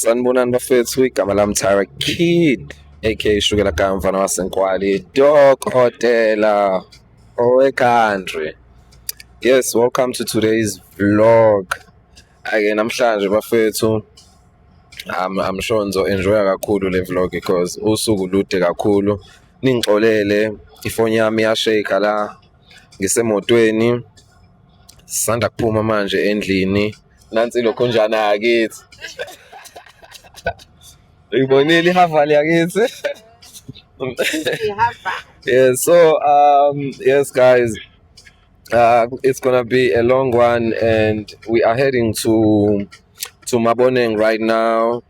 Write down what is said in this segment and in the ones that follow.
Sanibonani bafethu, igama lami Tyra Kid, aka Shukela Gama mfana wasenkwali, dokotela owe-country. Yes, welcome to today's vlog. Ake namhlanje bafethu, I'm sure nizo-enjoya kakhulu le vlog because usuku lude kakhulu. Ningixolele, ifoni yami iyashayeka la, ngisemotweni, sisanda kuphuma manje endlini. Nansi lokhunjana yakithi. Uyibonile ihava yakithi? Yeah, so yes guys, it's gonna be a long one and we are heading to Maboneng right now.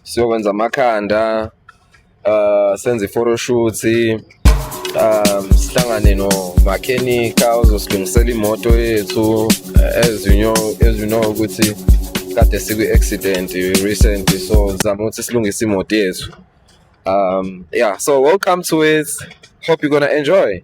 Siyokwenza amakhanda, senze photo shoot, sihlangane no makhenika uzosilungisela imoto yethu. As you know ukuthi kade sikwi accident recently, so zama ukuthi silungise imoto yethu. Yeah, so welcome to it. Hope you're gonna enjoy.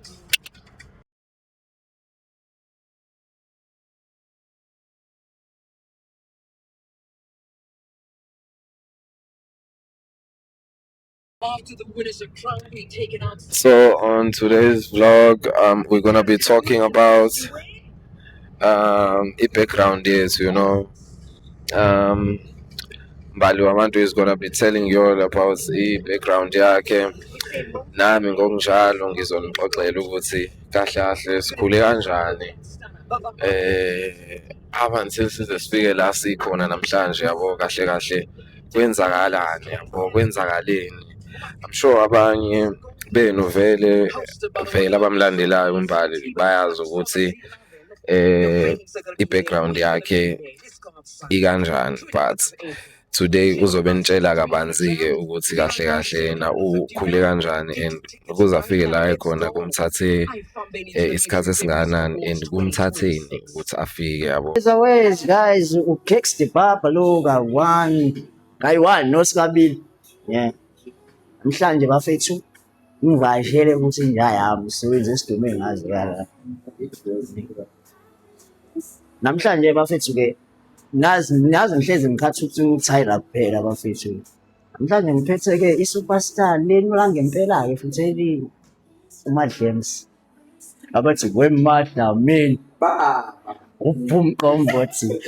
So on today's vlog, we're gonna be talking about background years, you know. Mbali Wamantu is gonna be telling you all about background yakhe. Nami ngokunjalo ngizonixoxela ukuthi kahle kahle sikhule kanjani. Until size sifike la sikhona namhlanje yabo, kahle kahle kwenzakalani yabo, kwenzakaleni. I'm sure abanye benu vele abamlandelayo uMbali bayazi ukuthi i-background yakhe ikanjani, but today uzobe nitshela kabanzi-ke ukuthi kahle kahle yena ukhule kanjani and ukuze afike la ekhona kumthathe isikhathi esingakanani and kumthatheni ukuthi afike yabo. As always guys, uKex the Baba lo kayi-1 nosikabili. Yeah. Namhlanje bafethu ngivashele ukuthi inja yami isebenza esidume ngazi la. Namhlanje bafethu ke nazi ngihlezi ngikhathi ukuthi uTyra kuphela bafethu. Namhlanje ngiphethe ke i-superstar leni langempela ke futhi uMadlems. Abathi weMadla mina uphumqombothi.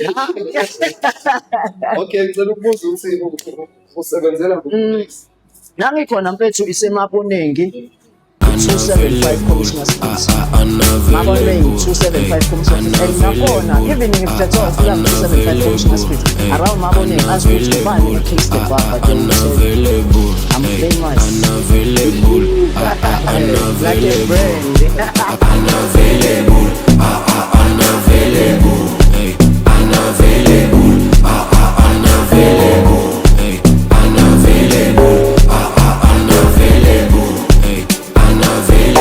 Okay, ngicela ukubuza ukuthi usebenzela Nangikhona mfethu isemabonengi 275 Commissioner Street. Mabonengi 275 Commissioner Street. And nakhona even ngiphethe wafika 275 Commissioner Street. Around Mabonengi asikuthi ubani uKex the Baba. I'm famous. Unavailable. Like a brand. Unavailable. Unavailable. Hey, unavailable. Unavailable. Hey, unavailable. Unavailable. Hey, unavailable. Unavailable. Unavailable. Unavailable.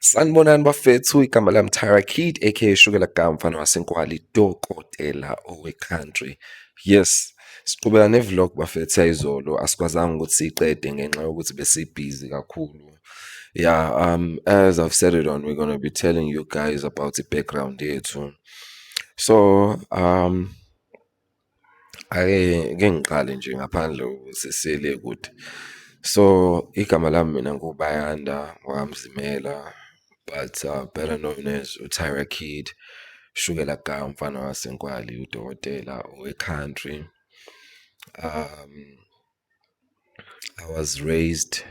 Sanibonani bafethu, igama lami Tyra Kid, aka Shukela Gama mfana wasenkwali, dokotela owe-country. Yes, siqhubeka nevlog bafethu yayizolo, asikwazanga ukuthi siyiqede ngenxa yokuthi besibhizi kakhulu. Yeah, as I've said it on, we're gonna be telling you guys about the background yethu. So, ake ngiqale nje ngaphandle ukuthi sele kude. So, igama lami mina nguBayanda Wakamzimela, but better known as Tyra Kid, Shukela Gama mfana wasenkwali, udokotela owe-country. I was raised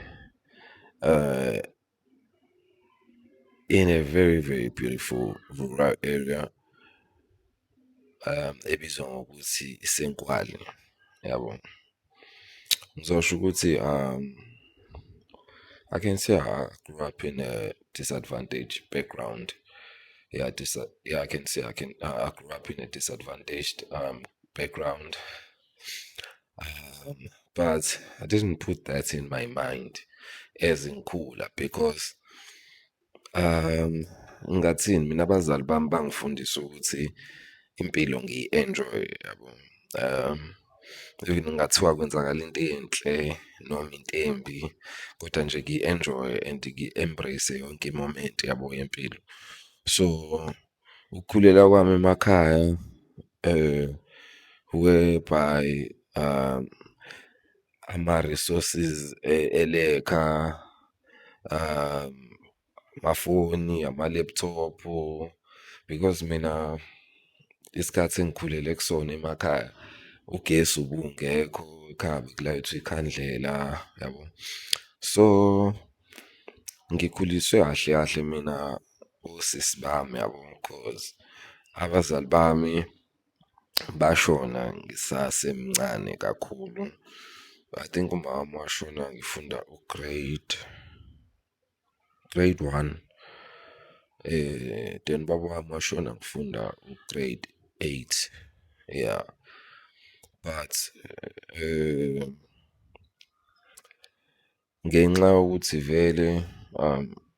in a very, very beautiful rural area ebizwa ngokuthi isenkwali yabo. Ngizosho ukuthi I can say I grew up in a disadvantaged background. Yeah, I can say I grew up in a disadvantaged background. But I didn't put that in my mind as in cooler because Ngingathini mina abazali bami bangifundisa ukuthi impilo ngiyi-enjoy yabo. Even kungathiwa kwenzakala into enhle noma into embi, kodwa nje ngiyi-enjoy and ngi-embrace yonke i-moment yabo yempilo. So ukukhulela kwami emakhaya whereby ama-resources elekha, amafoni, ama-laptop-u, because mina isikhathi engikhulele kusona emakhaya ugesi ubungekho, ekhaya bekulayithwa ikhandlela yabo. So ngikhuliswe kahle kahle mina osisi bami yabo, cause abazali bami bashona ngisasemncane kakhulu. I think umama wami washona ngifunda grade 1, then ubaba wami washona ngifunda u-grade 8, yeah. But ngenxa yokuthi vele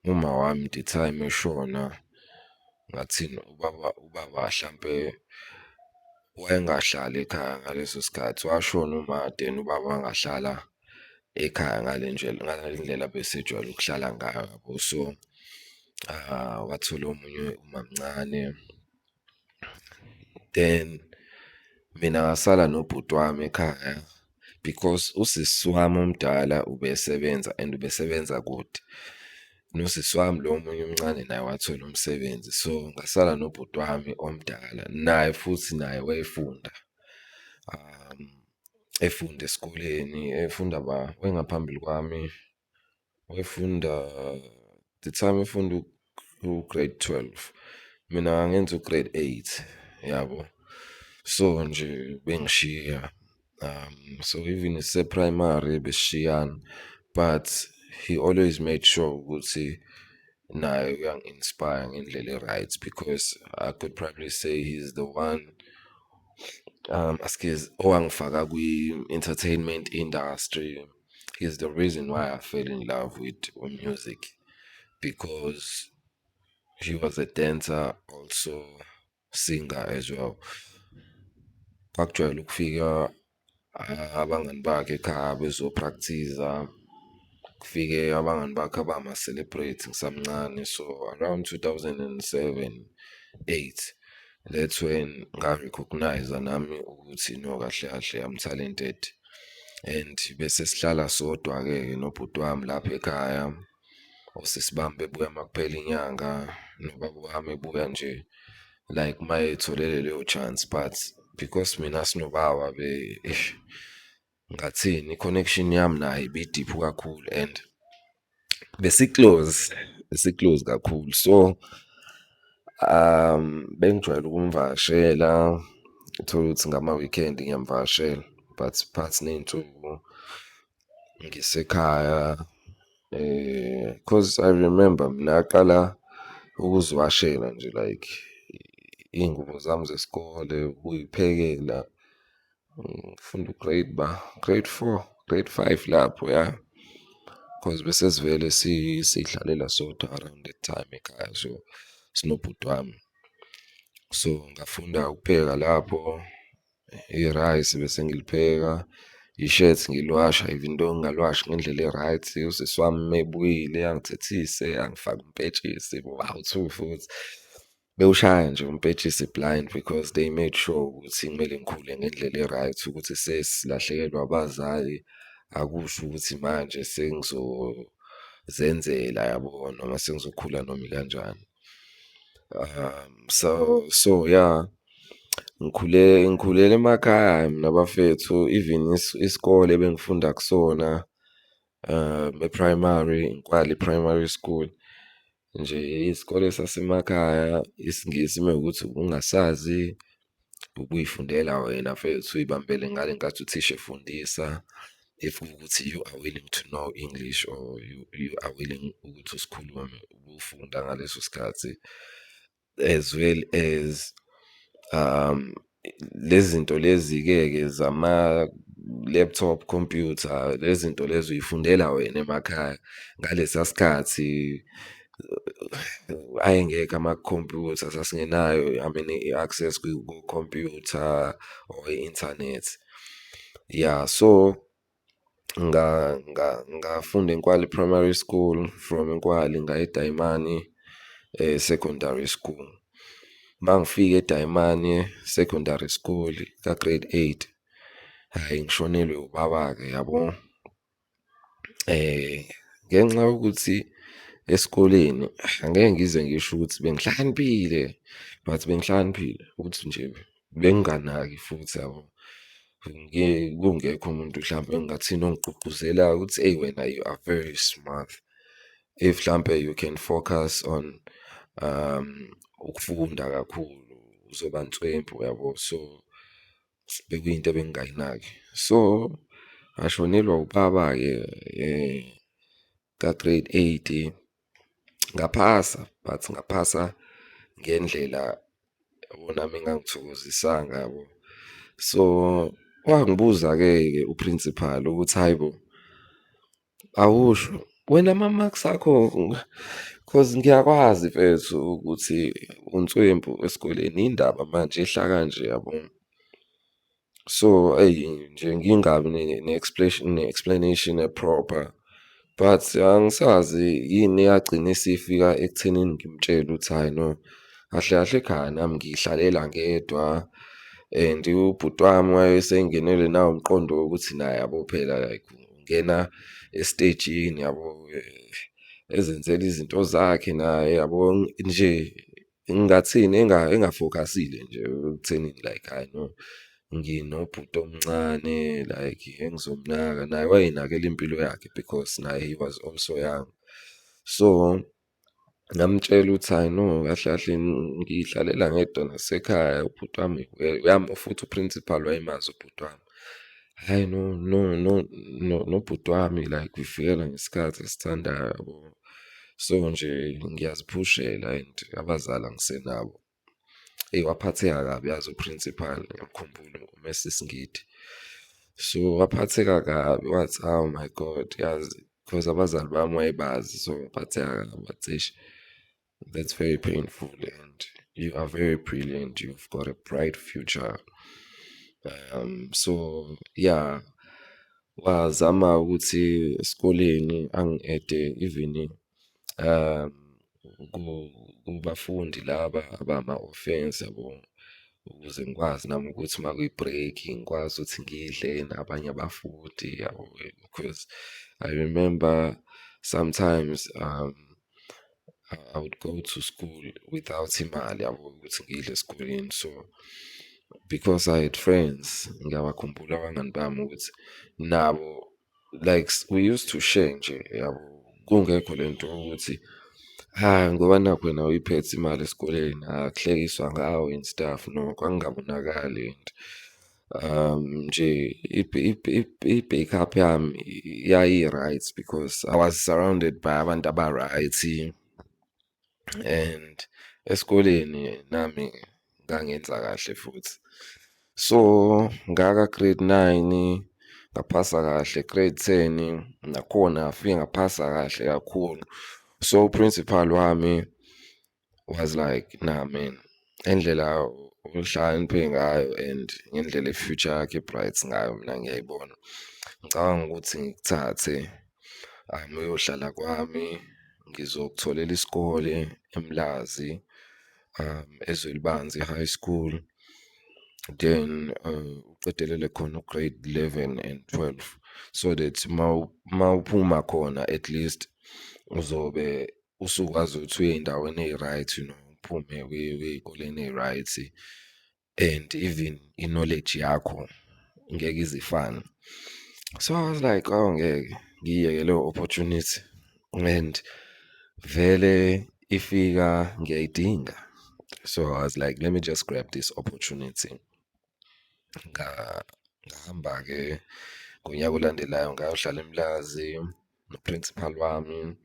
uma wami the time eshona, ngathini ubaba hlampe wayengahlali ekhaya ngaleso sikhathi, washona uma then ubaba wangahlala ekhaya ngale ndlela abesejwayele ukuhlala ngayo yabo. So wathola omunye umamncane, then mina ngasala nobhuti wami ekhaya because usisi wami omdala ubesebenza and ubesebenza kude. Nosisi wami lo omunye omncane naye wathola umsebenzi, so ngasala nobhuti wami omdala, naye futhi naye wayefunda esikoleni, wayengaphambili kwami, wayefunda the time efunda u-grade 12, mina ngangenza u-grade 8 yabo. So nje bengishiya, so even ise-primary besishiyana, but he always made sure ukuthi naye uyangi-inspire ngendlela e-right, because I could probably say he's the one owangifaka kwi-entertainment industry. He's the reason why I fell in love with music, because he was a dancer, also singer as well. Kwakujwayele ukufika abangani bakhe ekhaya bezoprakthiza, kufike abangani bakhe abama-celebrate ngisamncane. So around 2007, 8, that's when nga-recognize-a nami ukuthi no, kahle kahle I'm talented. And bese sihlala sodwa-ke nobhuti wami lapha ekhaya, osisi bami bebuya makuphela inyanga, nobaba wami ebuya nje like mayetholele leyo chance. But because mina sinobaba ngathini i-connection yami naye ibidiphu kakhulu and besi-close kakhulu. So bengijwayele ukumvakashela, uthole ukuthi ngama-weekend ngiyamvakashela, but phansi ney'nsuku ngisekhaya. Cause I remember mina ngaqala ukuziwashela nje like iy'ngubo zami zesikole, ukuy'phekela, ngifunda grade 4, grade 5 lapho, yeah. Cause bese sivele siy'hlalela sodwa around that time ekhaya, so sinobhuti wami. So ngafunda ukupheka lapho, i-rice bese ngilipheka, i-shirt ngiliwasha even though ngingalwashi ngendlela e-right. Usisi wami mebuyile angithethise, angifake umpetshisi, bawu-2 futhi. Bewushaya nje umpetshisi blind, because they made sure ukuthi kumele ngikhule ngendlela e-right, ukuthi sesilahlekelwa abazali akusho ukuthi manje sengizozenzela yabo, noma sengizokhula noma ikanjani. So yeah, ngikhulela emakhaya mina bafethu. Even isikole ebengifunda kusona e-primary, Nkwali Primary School, nje isikole sasemakhaya, isiNgisi mewukuthi ungasazi ukuy'fundela wena fethu, uy'bambele ngale nkathi uthisha efundisa. If ukuthi you are willing to know English, or you are willing ukuthi usikhulume, ubufunda ngaleso sikhathi, as well as lezi zinto lezi-ke zama-laptop, computer, lezi zinto lezo uy'fundela wena emakhaya ngalesa sikhathi. ayengekho amakhompyutha sasingenayo, I mean i-access ku-computer or i-internet. Yeah, so ngafunda eNkwali Primary School, from eNkwali ngaya eDayimani Secondary School. Mangifika eDayimani Secondary School ka-grade 8, hhayi ngishonelwe ubaba-ke yabo. Ngenxa yokuthi esikoleni angeke ngize ngisho ukuthi bengihlakaniphile, but bengihlakaniphile ukuthi nje benginganaki futhi yabo. Kungekho umuntu mhlampe engingathini ongigqugquzelayo ukuthi eyi wena you are very smart. If mhlampe you can focus on ukufunda kakhulu uzoba nswempu yabo. So bekuyinto ebengingayinaki. So ngashonelwa ubaba-ke ka-grade 8 ngaphasa, but ngaphasa ngendlela yabo nami engangithokozisanga yabo. So wangibuza-ke u-principal ukuthi hayi bo, awusho wena ama-marks akho, cause ngiyakwazi mfethu ukuthi unswempu esikoleni, indaba manje ehla kanje yabo. So eyi nje ngingabi ne-explanation e-proper, but angisazi yini yagcina isifika ekuthenini ngimtshele ukuthi hhayi no, kahle kahle ekhaya nami ngiyihlalela ngedwa, and ubhuti wami wayesengenelwe nawo umqondo wokuthi naye yabo phela like ungena estejini yabo, ezenzela izinto zakhe naye yabo, nje ngingathini engafocus-ile nje ekuthenini like hhayi no, nginobhuti omncane like engizomnaka, naye wayeyinakela impilo yakhe because naye he was also young. So ngamtshela ukuthi hhayi no, kahle kahle ngiyihlalela ngedwa nasekhaya, ubhuti wami futhi u-principal wayemazi ubhuti wami. Hhayi nobhuti wami like ufikela ngesikhathi esithandayo yabo. So nje ngiyaziphushela and abazali angisenabo. Eyi waphatheka kabi yazi u-principal, ngiyamkhumbula u-Mrs. Ngidi. So waphatheka kabi wathi, oh my God, yazi because abazali bami wayebazi, so waphatheka kabi wathi eish, that's very painful and you are very brilliant, you've got a bright future. So yeah, wazama ukuthi esikoleni angi-ede even kubafundi laba abama-offense yabo, ukuze ngikwazi nami ukuthi makuyi-break ngikwazi ukuthi ngidle nabanye abafundi yabo. Because I remember sometimes I would go to school without imali yabo ukuthi ngidle esikoleni. So because I had friends, ngiyabakhumbula abangani bami ukuthi nabo like we used to share nje yabo, kungekho lento ukuthi ngoba nakhu wena uyiphethe imali esikoleni kuhlekiswa ngawe and stuff. No, kwakungabonakali and nje i-backup yami yayi-right because I was surrounded by abantu aba-right, and esikoleni nami ngangenza kahle futhi. So ngaka-grade 9 ngaphasa kahle, grade 10 nakhona ngafike ngaphasa kahle kakhulu. So u-principal wami was like, nah man, indlela uhlakaniphe ngayo and ngendlela i-future yakhe e-bright ngayo mina ngiyayibona. Ngicabanga ukuthi ngikuthathe uyohlala kwami, ngizokutholela isikole eMlazi, eZwelibanzi High School, then uqedelele khona u-grade 11 and 12, so that mawuphuma khona at least uzobe usukwazi ukuthi uye ey'ndaweni eyi-right, you know, uphume ey'koleni eyi-right, and even i-knowledge yakho ngeke ize ifane. So I was like, oh ngeke ngiyiyeke leyo opportunity, and vele ifika ngiyayidinga. So I was like, let me just grab this opportunity. Ngahamba-ke ngonyaka olandelayo ngayohlala eMlazi no-principal wami,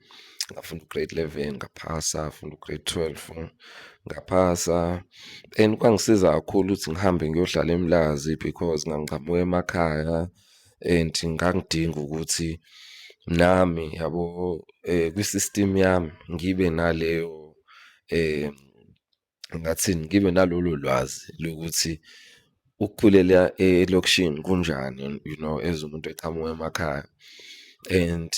ngafunda u-grade 11 ngaphasa, ngafunda u-grade 12 ngaphasa. And kwangisiza kakhulu ukuthi ngihambe ngiyohlala eMlazi because ngangiqhamuka emakhaya and ngangidinga ukuthi nami yabo kwi-system yami ngibe naleyo ngathini ngibe nalolo lwazi lokuthi ukukhulela elokishini kunjani, you know, as umuntu eqhamuka emakhaya. And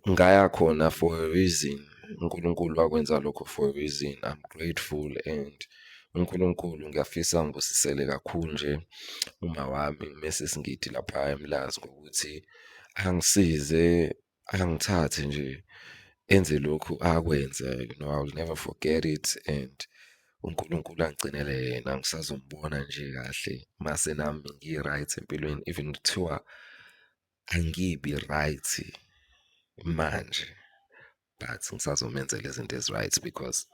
ngaya khona for a reason. uNkulunkulu wakwenza lokho for a reason. I'm grateful and uNkulunkulu ngiyafisa angibusisele kakhulu nje uma wami mese singithi lapha eMlazi ngokuthi angisize, angithathe nje enze lokhu akwenza, you know, I'll never forget it. And uNkulunkulu angigcinele yena, ngisazombona nje kahle mase nami ngi-right empilweni, even kuthiwa angibi right manje, but ngisazomenzela izinto ezi-right because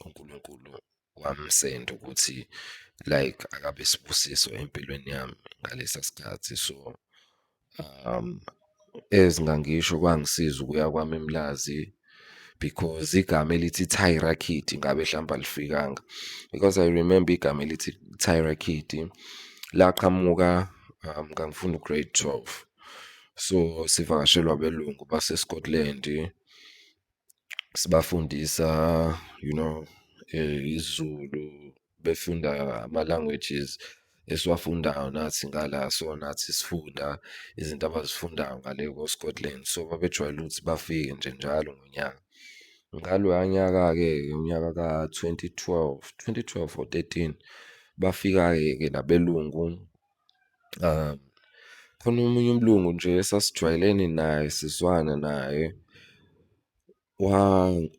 uNkulunkulu wamsenda ukuthi like akabe sibusiso empilweni yami ngalesa sikhathi. So ezingangisho kwangisiza ukuya kwami eMlazi because igama elithi Tyra Kid ngabe mhlawumbe alifikanga, because I remember igama elithi Tyra Kid laqhamuka ngangifunda u-grade 12. So sivakashelwa abelungu base-Scotland, sibafundisa, you know, isiZulu, befunda ama-languages esiwafundayo nathi ngala, so nathi sifunda izinto abazifundayo ngale ko-Scotland. So babejwayele ukuthi bafike nje njalo ngonyaka. Ngaloya nyaka-ke unyaka ka-2012 or 13 bafika-ke nabelungu. Khona omunye umlungu nje esasijwayelene naye sizwana naye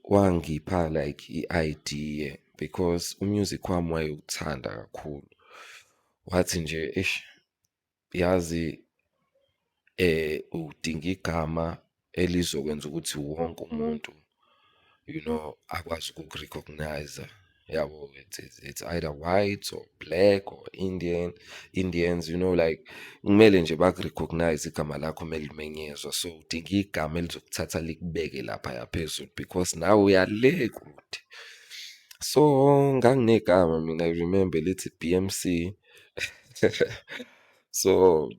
wangipha like i-idea because u-music wami wayewuthanda kakhulu. Wathi nje eish, yazi udinga igama elizokwenza ukuthi wonke umuntu, you know, akwazi ukuku-recognize, yabo. It's either white or black or Indians, you know, like kumele nje baku-recognize igama lakho mele limenyezwa. So udinga igama elizokuthatha likubeke laphaya phezulu because nawe uyale kude. So nganginegama mina, I remember lithi BMC. So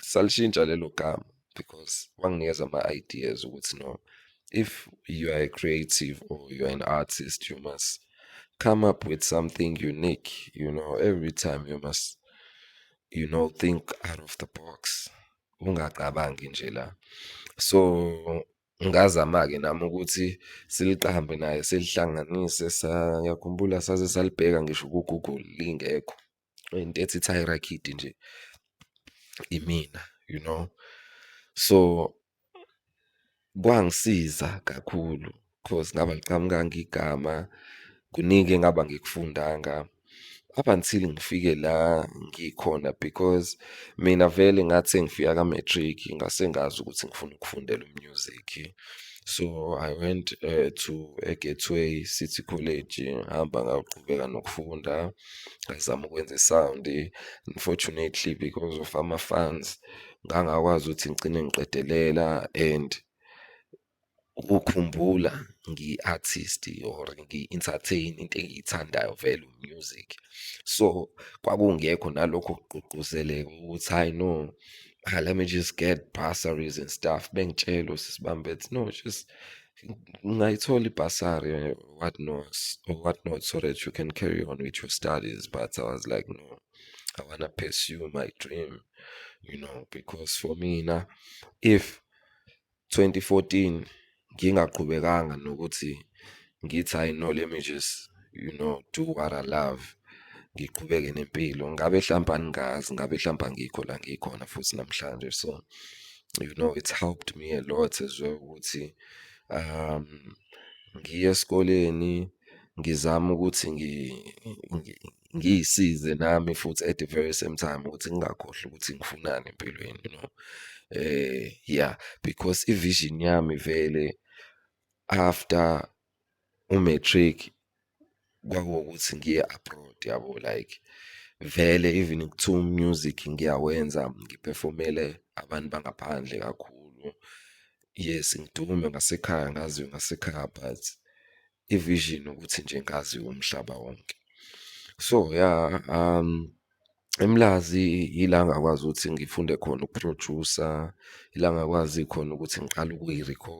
salishintsha lelo gama because wanginikeza ama-ideas ukuthi no, if you are a creative or you are an artist, you must come up with something unique, you know, every time you must, you know, think out of the box, ungacabangi nje la. So ngazama-ke nami ukuthi siliqambe naye silihlanganise, ngiyakhumbula saze salibheka ngisho ku-Google lingekho, into ethi Tyra Kid nje imina, you know. So kwangisiza kakhulu cause ngaba liqhamukanga igama, kuningi engaba ngikufundanga up until ngifike la ngikhona, because mina vele ngathi sengifika ka-matric ngase ngazi ukuthi ngifuna ukufundela u-music. So I went to eGateway City College, ngahamba ngaqhubeka nokufunda, ngazama ukwenza i-sound. Unfortunately because of ama-funds ngangakwazi ukuthi ngigcine ngiqedelela and ukukhumbula ngi-artist or ngi-entertain into engiyithandayo vele u-music. So kwakungekho nalokho kugqugquzeleka ukuthi hayi no, let me just get bursaries and stuff. Bengitshela usisibambe ethi no, just ungayithola i-bursary what not so that you can carry on with your studies. But I was like no, I wanna pursue my dream, you know, because for me na, if 2014 ngingaqhubekanga nokuthi ngithi hayi no, let me just, you know, do what I love, ngiqhubeke nempilo, ngabe mhlawumbe angazi, ngabe mhlawumbe angikho la ngikhona futhi namhlanje. So you know, it's helped me a lot as well ukuthi ngiye esikoleni ngizama ukuthi ngiyisize nami futhi at the very same time ukuthi ngingakhohlwa ukuthi ngifunani empilweni, you know. Yeah, because i-vision yami vele after u-matric kwakuwukuthi ngiye abroad, yabo, like vele even kuthiwa music ngiyawenza, ngiphefomele abantu bangaphandle kakhulu. Yes, ngidume ngasekhaya, ngaziwe ngasekhaya, but i-vision ukuthi nje ngaziwe umhlaba wonke. So yeah, eMlazi ila ngakwazi ukuthi ngifunde khona ukuproducer, ila ngakwazi khona ukuthi ngiqale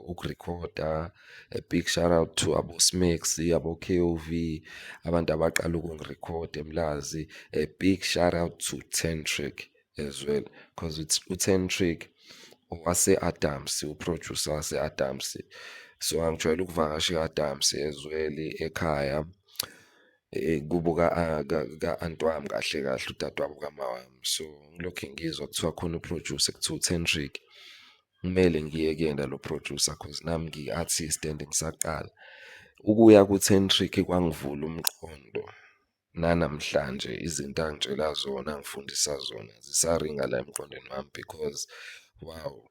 ukurekhoda. A big shout out to abo Smix, abo KOV, abantu abaqala ukungirekhoda eMlazi. A big shout out to Ten Trick as well, because it's uTen Trick wase-Adams, uproducer wase-Adams. So angijwayele ukuvakasha e-Adams as well ekhaya. Kubo ka-anti wami kahle kahle udadewabo kama wami. So ngilokhu ngizwa kuthiwa khona uproducer kuthiwa uTen Trick, kumele ngiye kuyena lo producer cause nami ngiyi-artist and ngisaqala. Ukuya ku-Ten Trick kwangivula umqondo. Nanamhlanje izinto angitshela zona, angifundisa zona zisaringa la emqondweni wami because wow,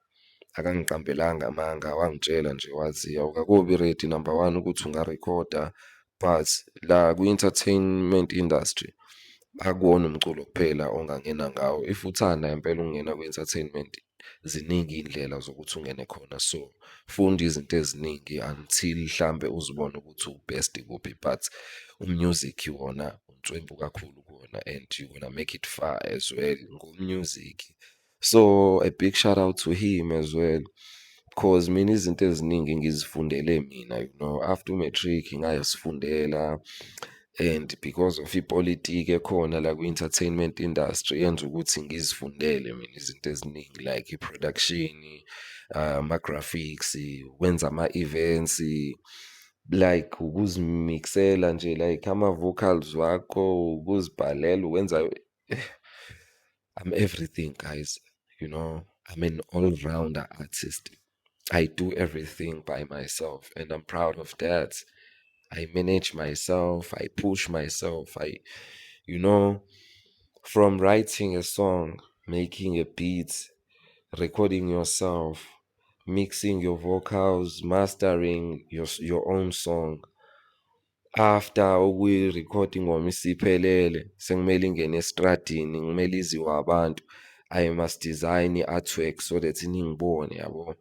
akangiqambelanga amanga, wangitshela nje wathi awukakobi ready number one ukuthi ungarekhoda, but la kwi-entertainment industry akuwona umculo kuphela ongangena ngawo. If uthanda impela ukungena kwi-entertainment, ziningi iy'ndlela zokuthi ungene khona. So funda izinto eziningi until mhlambe uzibone ukuthi u-best kuphi, but umusic wona unswempu kakhulu kuwona and you gonna make it far as well ngumusic. So a big shout out to him as well, because mina izinto eziningi ngizifundele mina, you know, after umatric ngayozifundela. And because of ipolitiki ekhona la kwi-entertainment industry yenza ukuthi ngizifundele mina izinto eziningi like i-production, ama-graphics, wenza ama-events, like ukuzimixela nje, like ama-vocals wakho, ukuzibhalela, ukwenza I'm everything, guys. You know, I'm an all-rounder artist. I do everything by myself, and I'm proud of that. I manage myself, I push myself, you know, from writing a song, making a beat, recording yourself, mixing your vocals, mastering your own song. After okuyi-recording wami isiphelele, sekumele ingene estradini, kumele iziwe abantu. I must design i-artwork so that ningibone, yabo.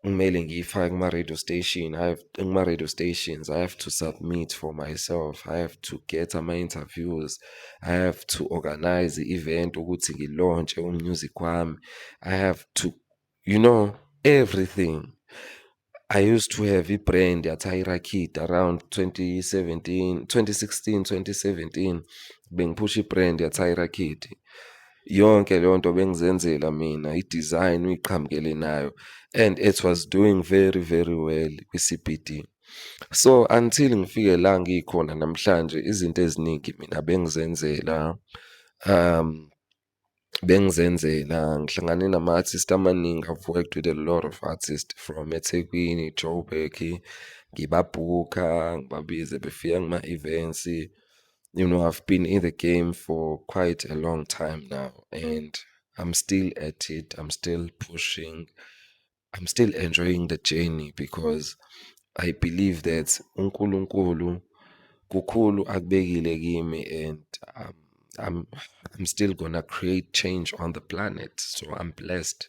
Kumele ngiyifake kuma-radio station, kuma-radio stations, I have to submit for myself, I have to get ama-interviews, I have to organize i-event ukuthi ngi-launch umusic wami, I have to, you know, everything. I used to have i-brand yaTyra Kid around 2016, 2017. Bengiphusha i-brand yaTyra Kid. Yonke leyo nto bengizenzela mina, i-design uyiqhamukele nayo, and it was doing very very well kwi-CBD. So until ngifike la ngikhona namhlanje, izinto eziningi mina bengizenzela, ngihlangane nama-artist amaningi. I've worked with a lot of artists from eThekwini, Joburg, ngibabhukha, ngibabize befika kuma-events. You know, I've been in the game for quite a long time now, and I'm still at it, I'm still pushing, I'm still enjoying the journey because I believe that uNkulunkulu kukhulu akubekile kimi, and I'm still gonna create change on the planet. So I'm blessed.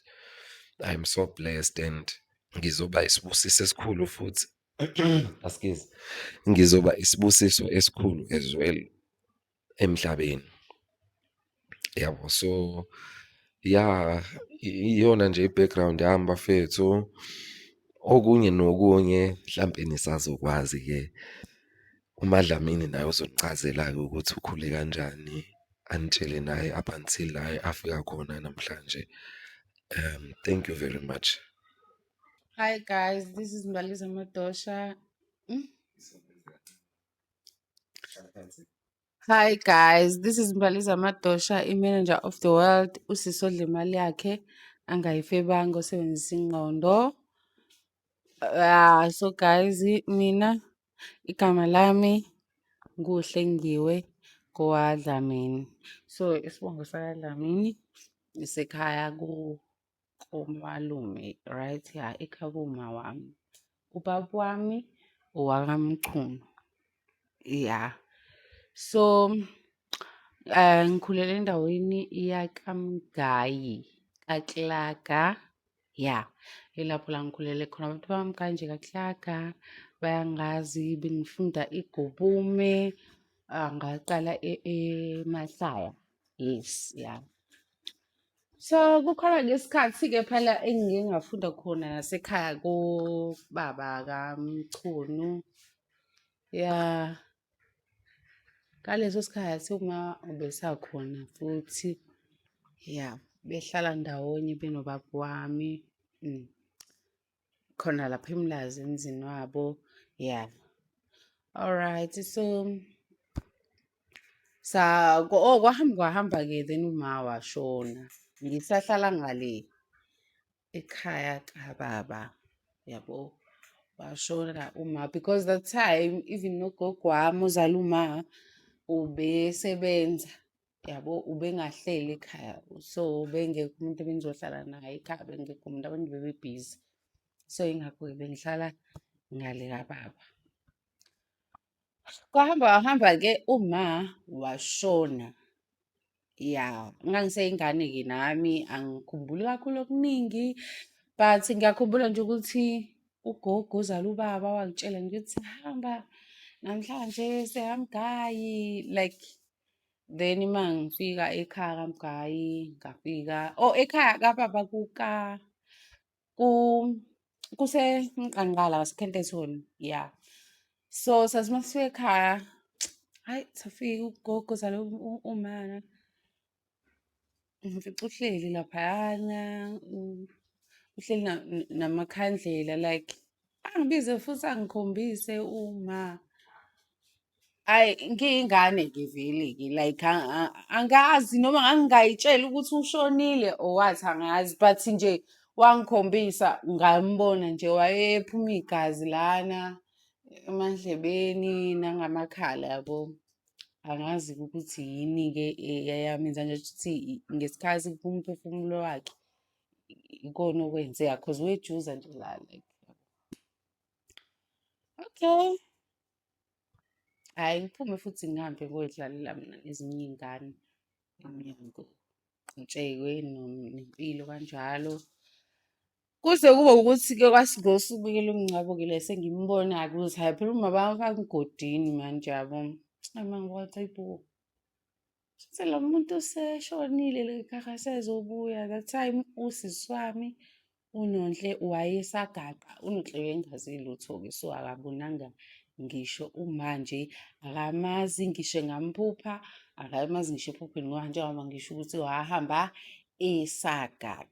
I'm so blessed, and ngizoba isibusiso esikhulu futhi. Excuse. Ngizoba isibusiso esikhulu as well emhlabeni. Yabo, so yeah, iyona nje i-background yami bafethu. Okunye nokunye mhlampe nisazokwazi-ke uMadlamini naye uzonichazela-ke ukuthi ukhule kanjani, anitshele naye up until la afika khona namhlanje. Thank you very much. Hi guys, this is Mbaliza Madosha. Hi guys, this is Mbaliza Madosha, i-manager of the world. Usisodla imali yakhe angayifebanga usebenzisa ingqondo. So guys, mina igama lami nguHlengiwe KwaDlamini. So isibongo sakaDlamini isekhaya komalume, right? Yeah, ekhaya kuma wami. Ubaba wami owakamchunu. Yeah. So ngikhulele endaweni yaKaMgayi, kaKlaka. Yeah. Ilapho la ngikhulele khona. Abantu bami kanje kaKlaka bayangazi, bengifunda iGubume, ngaqala eMahlaya. Yes, yeah. So kukhona ngesikhathi-ke phela engike ngafunda khona nasekhaya kubaba kaMchunu. Ya, ngaleso sikhathi uma ubesakhona futhi, ya, behlala ndawonye benobaba wami. Khona lapha eMlazi emzini wabo. Ya. Alright, so kwahamba-ke then uma washona. Ngisahlala ngale ekhaya kababa, yabo. Washona uma because that time even nogogo wami ozala uma ubesebenza, yabo, ubengahleli ekhaya. So bengekho umuntu ebengizohlala naye ekhaya, bengekho umuntu, abantu bebebhizi. So yingakho-ke bengihlala ngale kababa. Kwahamba-ke uma washona. Ya, ngangiseyingane-ke nami angikhumbuli kakhulu okuningi, but ngiyakhumbula nje ukuthi ugogo ozala ubaba wangitshela nje ukuthi hamba namhlanje sehamgayi, like then uma ngifika ekhaya kaMgayi, ngafika ekhaya kababa kuseMqanqala ngaseKentetoni, ya. So sathi masifika ekhaya, hayi safika ugogo ozala umama. Ngifica uhleli laphayana, uhleli namakhandlela, like angibize futhi angikhombise uma. Hhayi, ngiyingane-ke vele-ke, like angazi noma ngangingayitshela ukuthi ushonile or what, angazi, but nje wangikhombisa, ngambona nje wayephuma igazi lana emandlebeni nangamakhala, yabo. Angazi-ke ukuthi yini-ke eyamenza nje ukuthi ngesikhathi kuphuma umphefumulo wakhe ikona okwenzeka cause wejuza nje la like. Okay. Hhayi, ngiphume futhi ngihambe ngiyoyidlalela mina nezinye iy'ngane emnyango, ngitshekwe nempilo kanjalo. Kuze kube ukuthi-ke ngosuku-ke lomngcwabo-ke la sengimbona-ke ukuthi hhayi phela umama bakamgodini manje, yabo. Hayi mangiwathi hayi bo, shuthi lo muntu useshonile akasezobuya. That time usisi wami uNonhle wayesagaqa, uNonhle wayengazi lutho-ke, so akabonanga ngisho umanje, akamazi ngisho engamphupha, akamazi ngisho ephupheni njengoba ngisho ukuthi wahamba esagaqa.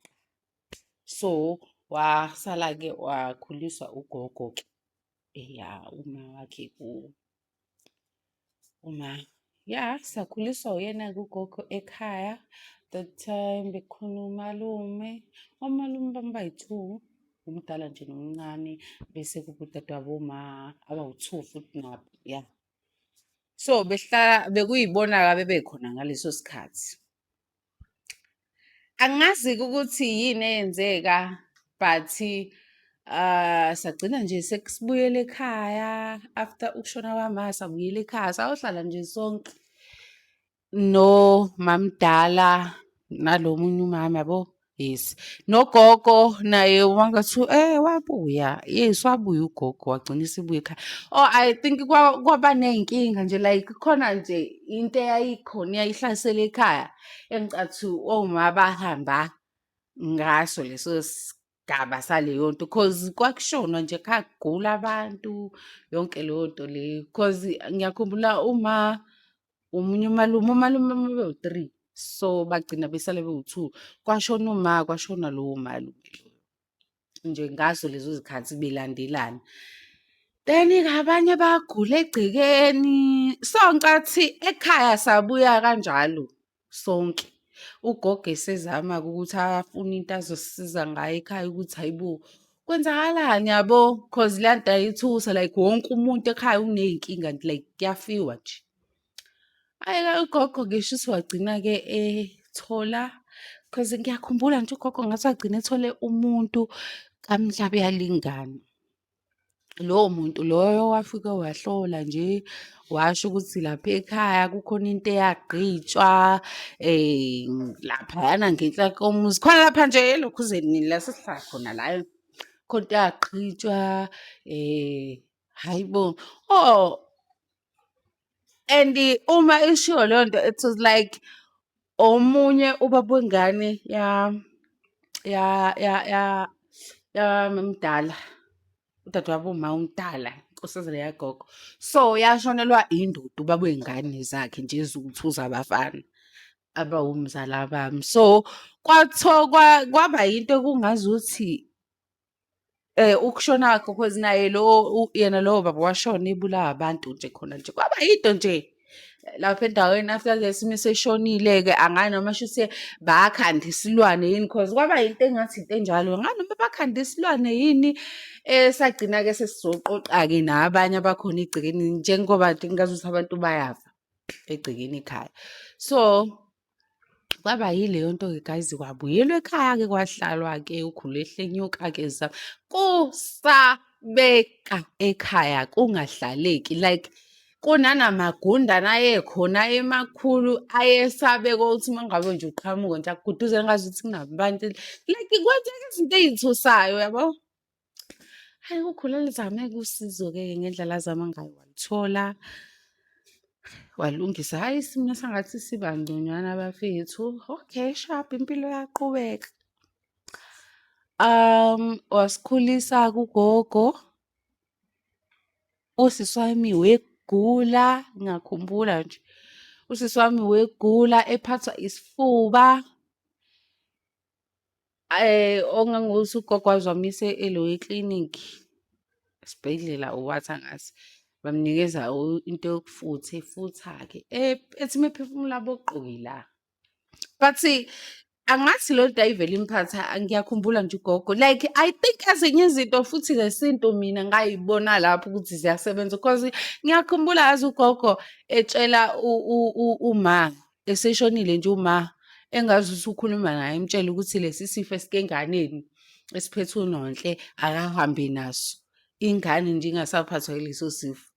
So wasala-ke wakhuliswa ugogo-ke, ya, uma wakhe ya, sakhuliswa uyena-ke ugogo ekhaya. That time bekhona omalume bami bayi-2, umdala nje nomncane, bese kuba udadewabo abawu-2 futhi nabo, ya. So bekuyibona-ke abebekhona ngaleso sikhathi. Angazi-ke ukuthi yini eyenzeka, but sagcina nje sekusibuyela ekhaya after ukushona kwama, sabuyela ekhaya sayohlala nje sonke nomamdala nalo munye umama, yabo. Yes, nogogo naye wangathi wabuya. Yes, wabuya ugogo wagcina esebuya ekhaya. Oh, I think kwaba ney'nkinga nje, like khona nje into eyayikhona eyayihlasela ekhaya engicathi oma bahamba ngaso leso sigaba saleyo nto, cause kwakushonwa nje ekhaya kugula abantu, yonke leyo nto leyo. Cause ngiyakhumbula omunye umalume bewu-3, so bagcina besale bewu-2. Kwashona uma, kwashona lowo malume nje ngazo lezo zikhathi belandelana. Then-ke abanye bagula egcekeni. So ngicathi ekhaya sabuya kanjalo sonke. Ugogo esezama-ke ukuthi afune into azosisiza ngayo ekhaya ukuthi hayi bo, kwenzakalani, yabo, cause leya nto yayithusa, like wonke umuntu ekhaya uney'nkinga, like kuyafiwa nje. Hhayi-ke ugogo ngisho ukuthi wagcina-ke ethola, cause ngiyakhumbula nje ugogo ngathi wagcina ethole umuntu kaMhlabe yalingana. Lowo muntu loyo wafike wahlola nje, washo ukuthi lapha ekhaya kukhona into eyagqitshwa laphayana ngenhla komuzi, khona lapha nje elokhuzeni la sesihlala khona la, khona into eyagqitshwa, hhayi bo. Oh, and uma ishiwo leyo nto, it was like omunye ubaba wengane yamamdala, udadewabo uma umdala, inkosazana yagogo. So yashonelwa indoda ubaba wey'ngane zakhe nje eziwu-2 zabafana abawumzala bami. So kwaba yinto ekungazuthi ukushona kwakhe cause naye yena lowo baba washona ebulawa abantu nje khona nje. Kwaba yinto nje lapha endaweni after nje Simi seshonile-ke angani noma shuthi bakhanda isilwane yini cause kwaba yinto engathi into enjalo. Ngani noma bakhanda isilwane yini sagcina-ke sesizoqoqa-ke nabanye abakhona egcekeni njengoba nje ngazuthi abantu bayafa egcekeni ekhaya. So kwaba yileyo nto-ke guys, kwabuyelwa ekhaya-ke kwahlalwa-ke ukhulu ehlenyuka-ke kusabeka ekhaya kungahlaleki like kunanamagundane ayekhona emakhulu ayesabeka ukuthi uma ngabe nje uqhamuka nje akuguduzele ngazuthi kunabantu like kwenzeka izinto ey'thusayo yabo. Hhayi ukhulu elizame-ke usizo-ke ngendlela azama ngayo walithola walungisa. Hhayi isimo sangathi siba ngconywana bafethu. Okay sharp impilo yaqhubeka. Wasikhulisa kugogo, usisi wami wegula, ngiyakhumbula nje. Usisi wami wegula ephathwa isifuba. Ongangokuthi ugogo waze wamise eLoyi Clinic, esibhedlela uwathi angazi. Bamnikeza into yokufutha efutha-ke ethi uma ephefumula boqoyi la. But angathi leyo nto ayivele imphatha, ngiyakhumbula nje ugogo like I think ezinye izinto futhi zesintu mina ngayibona lapho ukuthi ziyasebenza cause ngiyakhumbula yazi ugogo etshela uma eseshonile nje uma engazuthi ukhuluma naye emtshela ukuthi lesi sifo esike enganeni esiphethe uNonhle akahambe naso, ingane nje ingasaphathwa yileso sifo.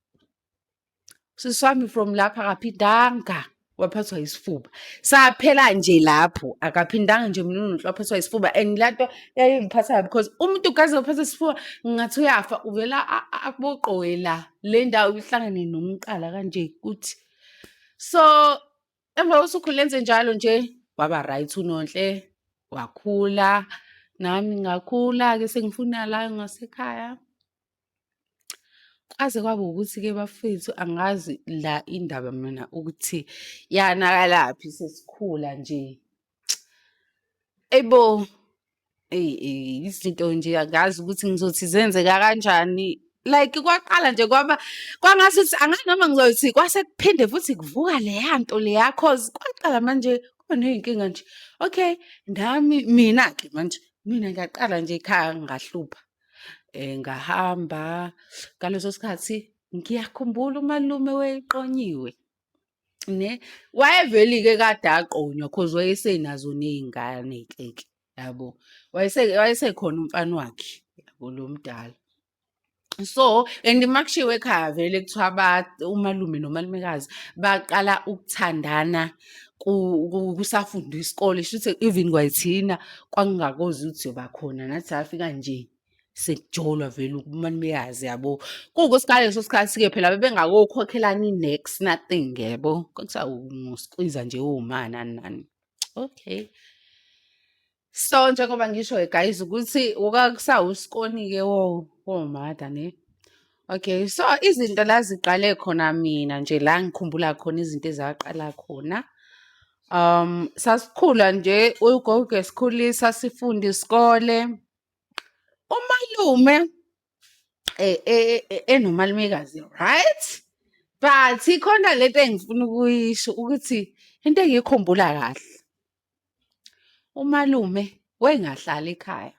Usisi wami from lapho akaphindanga waphathwa yisifuba. Saphela nje lapho akaphindanga nje mina uNonhle waphathwa yisifuba and la nto yayingiphatha because umuntu ugaze waphathwa yisifuba ngathi uyafa uvela akuboqoye la le ndawo ihlangane nomqala kanje kuthi. So emva kokuthi ukhulu enze njalo nje waba right uNonhle wakhula nami ngakhula-ke sengifuna la ngasekhaya. Kwaze kwaba ukuthi-ke bafethu angazi la indaba mina ukuthi yanakalaphi sesikhula nje. Ebo izinto nje angazi ukuthi ngizothi zenzeka kanjani. Like kwaqala nje kwaba kwangasuthi angani noma ngizothi kwase kuphinde futhi kuvuka leya nto leya cause kwaqala manje kuba ney'nkinga nje. Okay mina-ke manje mina ngiyaqala nje ekhaya ngahlupha. Ngahamba ngaleso sikhathi ngiyakhumbula umalume wayeqonyiwe ne wayevele-ke kade aqonywa cause wayesenazo ney'ngane-ke yabo. Wayesekhona umfana wakhe yabo lo mdala. So and makushiwo ekhaya vele kuthiwa umalume nomalumekazi baqala ukuthandana kusafundwa isikole shuthi even kwayithina kwangingakoze ukuthi yobakhona nathi safika nje sekujolwa vele umalumekazi yabo. Ngaleso sikhathi-ke phela bebengakokhokhelani next nothing yabo. Kwakusawu-squeeze-a nje oma nani nani. Okay. So njengoba ngisho guys ukuthi kwakusawusikoni-ke womada ne. Okay so izinto la ziqale khona mina nje la ngikhumbula khona izinto ezaqala khona. Sasikhula nje ugogo esikhulisa sifunda isikole. Umalume enomalumekazi right? But ikhona lento engifuna ukuyisho ukuthi into engiyikhumbula kahle. Umalume wayengahlali ekhaya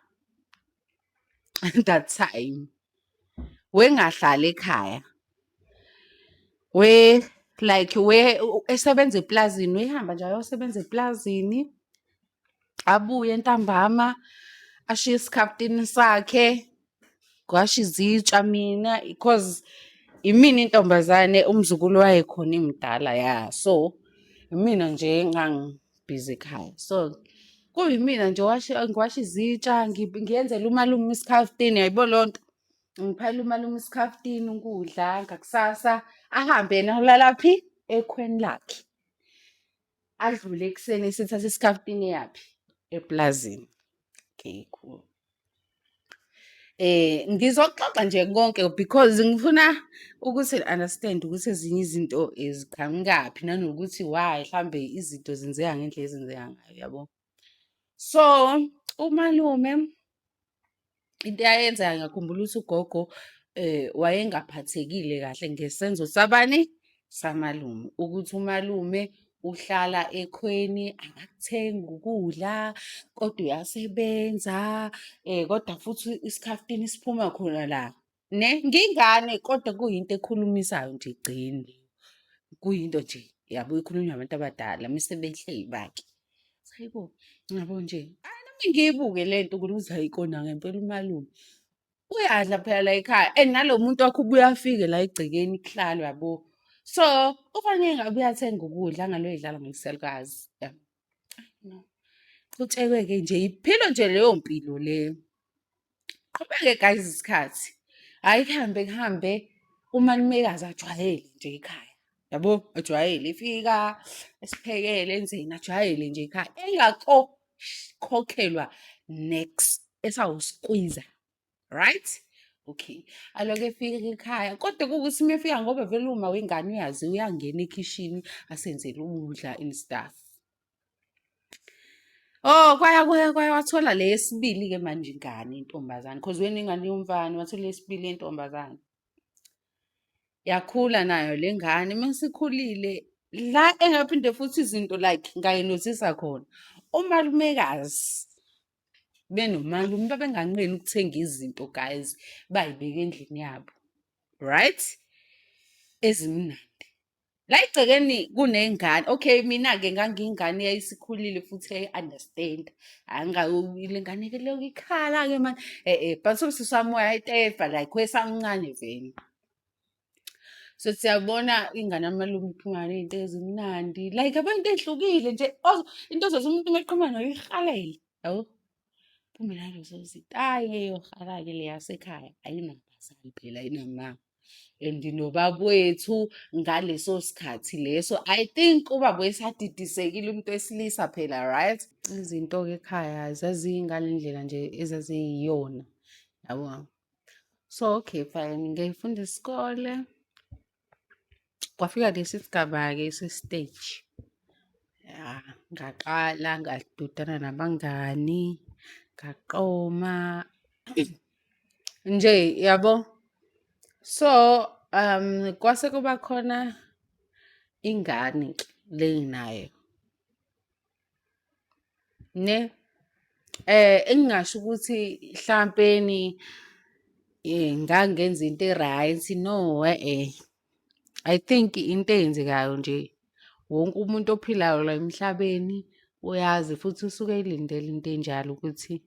that time. Wayengahlali ekhaya. Esebenza eplazini, wehamba nje ayosebenza eplazini. Abuye ntambama ashiye isikhaftini sakhe. Ngiwasha izitsha mina because imina intombazane umzukulu wayekhona imdala ya. So imina nje engangibhizi ekhaya. So kuyimina nje ngiwasha izitsha ngiyenzela umalume isikhaftini yayibo leyo nto. Ngiphayela umalume isikhaftini ukudla ngakusasa ahambe yena ulalaphi ekhweni lakhe. adlule ekuseni sithatha isikhaftini yaphi eplazini. Okay, cool. Ngizoxoxa nje konke because ngifuna ukuthi understand ukuthi ezinye izinto ziqhamukaphi nanokuthi why mhlambe izinto zenzeka ngendlela ezenzeka ngayo, yabo. So, umalume into ayenza ngiyakhumbula ukuthi ugogo wayengaphathekile kahle ngesenzo sabani samalume, ukuthi umalume uhlala ekhweni akakuthengi ukudla kodwa uyasebenza kodwa futhi isikhaftini siphuma khona la ne ngingane kodwa kuyinto ekhulumisayo nje egcini, kuyinto nje yabo ikhulunywa abantu abadala mise behleli bakhe. Hayibo, ngiyabo nje nami ngiyibuke lento ukuthi ayikona ngempela umalume uyadla phela la ekhaya and nalo muntu wakho ubuye afike la egcekeni kuhlalo, yabo. So ufanele ngabe uyathenga ukudla ngalo edlala ngesalukazi, yabo. No, kutshekeke nje iphilo nje leyo mpilo leyo. Qhubeke guys isikhathi, hayi kuhambe umalumekazi ajwayele nje ekhaya, yabo, ajwayele ifika esiphekele enzeni ajwayele nje ekhaya khokhelwa next esawusikwiza, right? Okay, aloke efika ekhaya kodwa kukuthi mefika ngoba vele uma wengane uyazi uyangena ekhishini asenzele ukudla and stuff. Oh, kwaya wathola le yesibili-ke manje ingane intombazane because wena ingane yomfana wathola yesibili yentombazane. Yakhula nayo le ngane masikhulile la engaphinde futhi izinto like ngayinothisa khona. Umalumekazi benomalume babenganqeni ukuthenga izinto guys bayibeka endlini yabo, right? Ezimnandi. La igcekeni kunengane. Okay, mina-ke ngangiyingane eyayisikhulile futhi eyayi-understand. Le ngane ke leyo ikhala-ke manje. But usisi wami wayitefa like wesamncane vele. So siyabona ingane yamalume iphuma ney'nto ezimnandi. Like abantu ehlukile nje. Into ozothi umuntu meqhuma nayo ihalele, yabo. Phume nalezo zitayi yohala-ke le yasekhaya. Ayinabazali phela ayinamama. And nobabwethu ngaleso sikhathi leso I think ubaba wesadidisekile umuntu wesilisa phela, right? Izinto-ke ekhaya zazingale ndlela nje ezaziyiyona, yabo. So okay fine, ngiyifunda isikole. Kwafika lesi sigaba-ke se-stage. Ya, ngaqala ngadudana nabangani, ngaqoma nje, yabo. So, kwase kuba khona ingane le nginayo. Ne engingasho ukuthi mhlampeni ngangenza into e-right, no, I think into eyenzekayo nje wonke umuntu ophilayo la emhlabeni uyazi futhi usuke elindele into enjalo ukuthi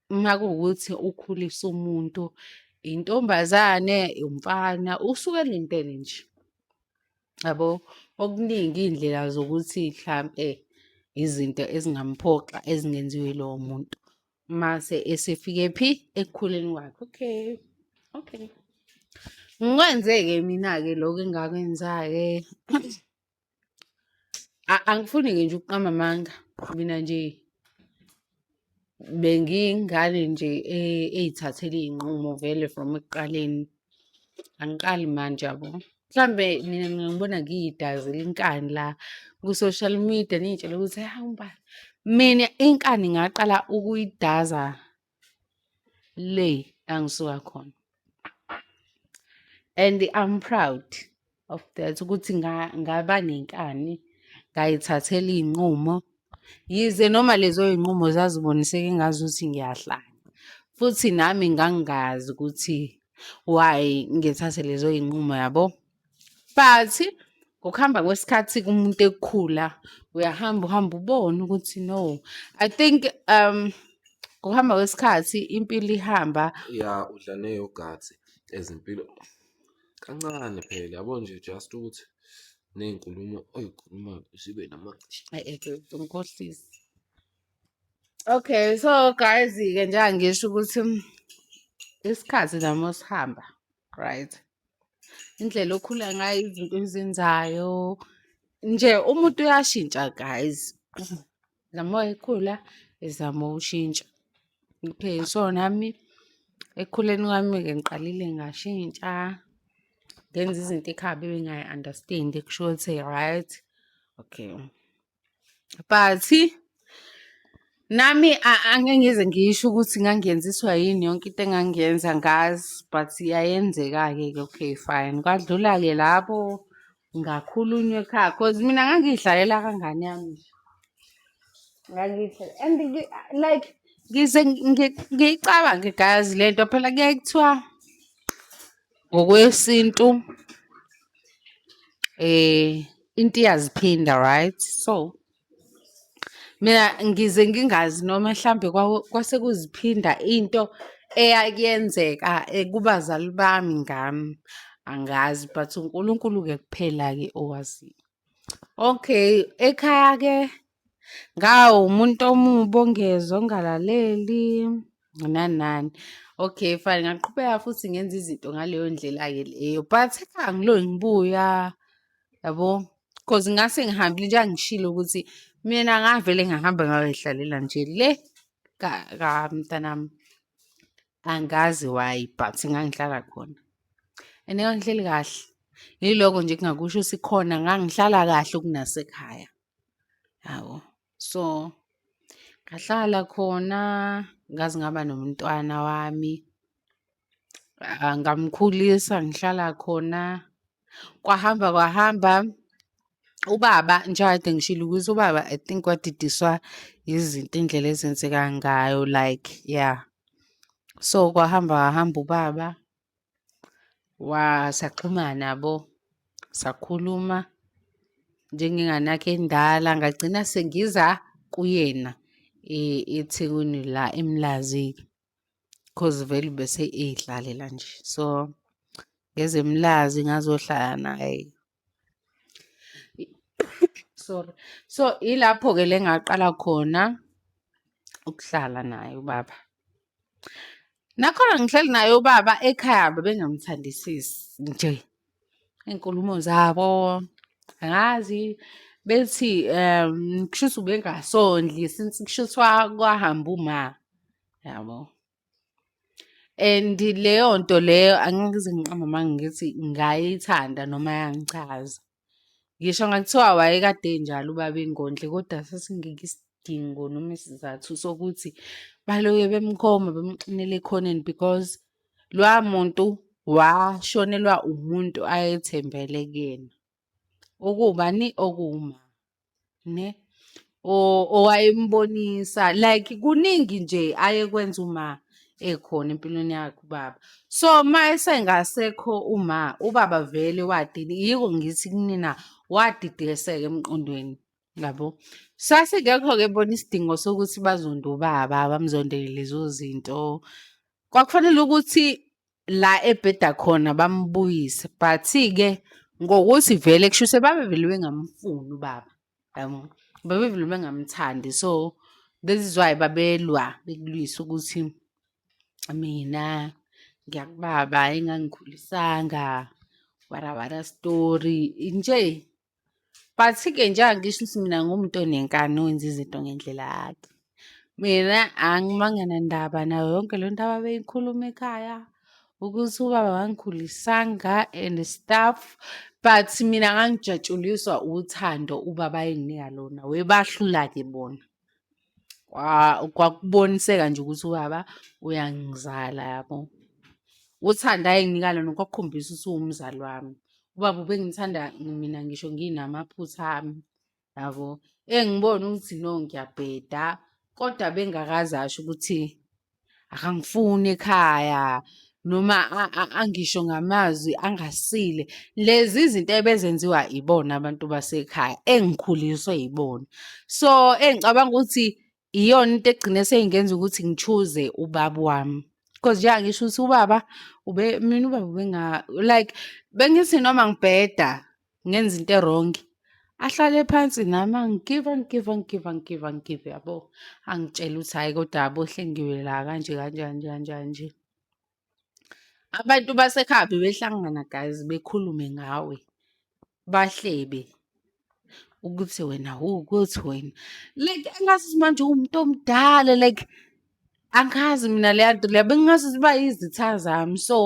uma kuwukuthi ukhulisa umuntu intombazane umfana usuke elindele nje, yabo. Okuningi iy'ndlela zokuthi mhlampe izinto ezingamphoxa ezingenziwe lowo muntu mase esefike phi ekukhuleni kwakhe. Okay. Ngikwenze-ke mina-ke lokho engakwenza-ke angifuni-ke nje ukuqamba amanga. Mina nje bengiyingane nje ey'thathela iy'nqumo vele from ekuqaleni. Angiqali manje, yabo. Mhlambe mina ngibona ngiyidazela inkani la ku-social media niy'tshela ukuthi hawu Mbali, mina inkani ngaqala ukuyidaza le angisuka khona. And I'm proud of that ukuthi ngaba nenkani ngayithathela iy'nqumo. Yize noma lezo y'nqumo zaziboniseka engazuthi ngiyahlanya. Futhi nami ngangingazi ukuthi why ngithathe lezo y'nqumo, yabo. But ngokuhamba kwesikhathi kumuntu ekukhula uyahamba uhamba ubone ukuthi no. I think ngokuhamba kwesikhathi impilo ihamba. Ya udla neyogathi ezimpilo kancane phela, yabo nje just ukuthi ney'nkulumo oy'khulumayo zibe Ngikhohlisa. Okay, so guys-ke njengoba ngisho ukuthi isikhathi namo sihamba, right? Indlela okhula ngayo, izinto ozenzayo, nje umuntu uyashintsha guys. Noma ekhula ezama ushintsha. Okay, so nami ekukhuleni kwami-ke ngiqalile ngashintsha ngenza izinto ekhaya bebengayi-understand kusho ukuthi right. Okay. But nami angeke ngize ngisho ukuthi ngangiyenziswa yini yonke into engangiyenza ngazi, but yayenzeka-ke ke okay fine. Kwadlula-ke lapho ngakhulunywa ekhaya cause mina ngangiy'hlalela kangane yami nje. And like ngize ngiyicabange guys lento phela kuyaye kuthiwa ngokwesintu into iyaziphinda right. So mina ngize ngingazi noma mhlambe kwase kuziphinda into eyakuyenzeka kubazali bami ngami angazi, but uNkulunkulu-ke kuphela-ke owaziyo. Okay, ekhaya-ke ngawumuntu omubi ongezwa ongalaleli nani nani. Okay fine, ngaqhubeka futhi ngenza izinto ngaleyo ndlela-ke leyo, but ekhaya angiloye ngibuya yabo, cause ngase ngihambile njengoba ngishilo ukuthi mina ngavele ngahamba ngayoyihlalela nje le kamntanami. Angazi why but ngangihlala khona and ngangihleli kahle. Yiloko nje kungakusho ukuthi khona ngangihlala kahle kunasekhaya yabo. So ngahlala khona ngaze ngaba nomntwana wami, ngamkhulisa ngihlala khona. Kwahamba ubaba njengoba kade ngishilo ukuthi ubaba I think wadidiswa izinto indlela ezenzeka ngayo like yeah. So kwahamba ubaba saxhumana yabo, sakhuluma njengengane yakhe endala. Ngagcina sengiza kuyena eThekwini la eMlazi-ke cause vele bese ey'hlalela nje. So ngeze eMlazi ngazohlala naye. Sorry. So ilapho-ke le ngaqala khona ukuhlala naye ubaba. Nakhona ngihleli naye ubaba ekhaya bebengamthandisisi nje. Iy'nkulumo zabo angazi bethi kushuthi ubengasondli since kushuthi kwahamba uma yabo. And leyo nto leyo angeke ngize ngiqambe amanga ngithi ngayithanda noma yangichaza. Ngisho ngathiwa wayekade enjalo ubaba engondle kodwa sasingekho isidingo noma isizathu sokuthi baloke bemkhoma bemxinela ekhoneni because loya muntu washonelwa umuntu ayethembele kuyena. Ukubani okuwuma ne owayembonisa like kuningi nje ayekwenza uma ekhona empilweni yakhe ubaba. So uma esengasekho ubaba vele yiko ngithi kunina wadidiseka emqondweni yabo. Sasingekho-ke bona isidingo sokuthi bazonde ubaba bamzondele lezo zinto. Kwakufanele ukuthi la ebheda khona bambuyise, but-ke ngokuthi vele kushuthi babevele bengamfuni ubaba yabo. Babevele bengamthandi, so this is why babelwa bekulwisa ukuthi mina ngiyakubaba engangikhulisanga wara story nje. But-ke njengoba ngisho ukuthi mina ngumuntu onenkani owenza izinto ngendlela yakhe. Mina angimanganandaba nayo yonke le nto ababeyikhuluma ekhaya ukuthi ubaba wangikhulisanga and stuff. But mina ngangijatshuliswa uthando ubaba ayenginika lona, webahlula-ke bona. Kwakuboniseka nje ukuthi ubaba uyangizala yabo. Uthando ayenginika lona kwakukhombisa ukuthi uwumzali wami. Ubaba ubengithanda mina ngisho nginamaphutha ami yabo. Engibona ukuthi no ngiyabheda kodwa bengakaze asho ukuthi akangifuni ekhaya noma angisho ngamazwi angasile. Lezi zinto ebezenziwa ibona abantu basekhaya engikhuliswe yibona. So engicabanga ukuthi iyona into egcine seyingenza ukuthi ngi-choose-e ubaba wami. Cause njengoba ngisho ukuthi ubaba mina ubaba like bengithi noma ngibheda ngenza into e-wrong ahlale phansi nami angigive yabo. Angitshela ukuthi hhayi kodwa yabo hle ngiwela kanje kanje. Abantu basekhaya bebehlangana guys bekhulume ngawe bahlebe. ukuthi wena ukuthi wena like engathi manje uwumuntu omdala like angikazi mina leya nto leya bengazi ziba izitha zami so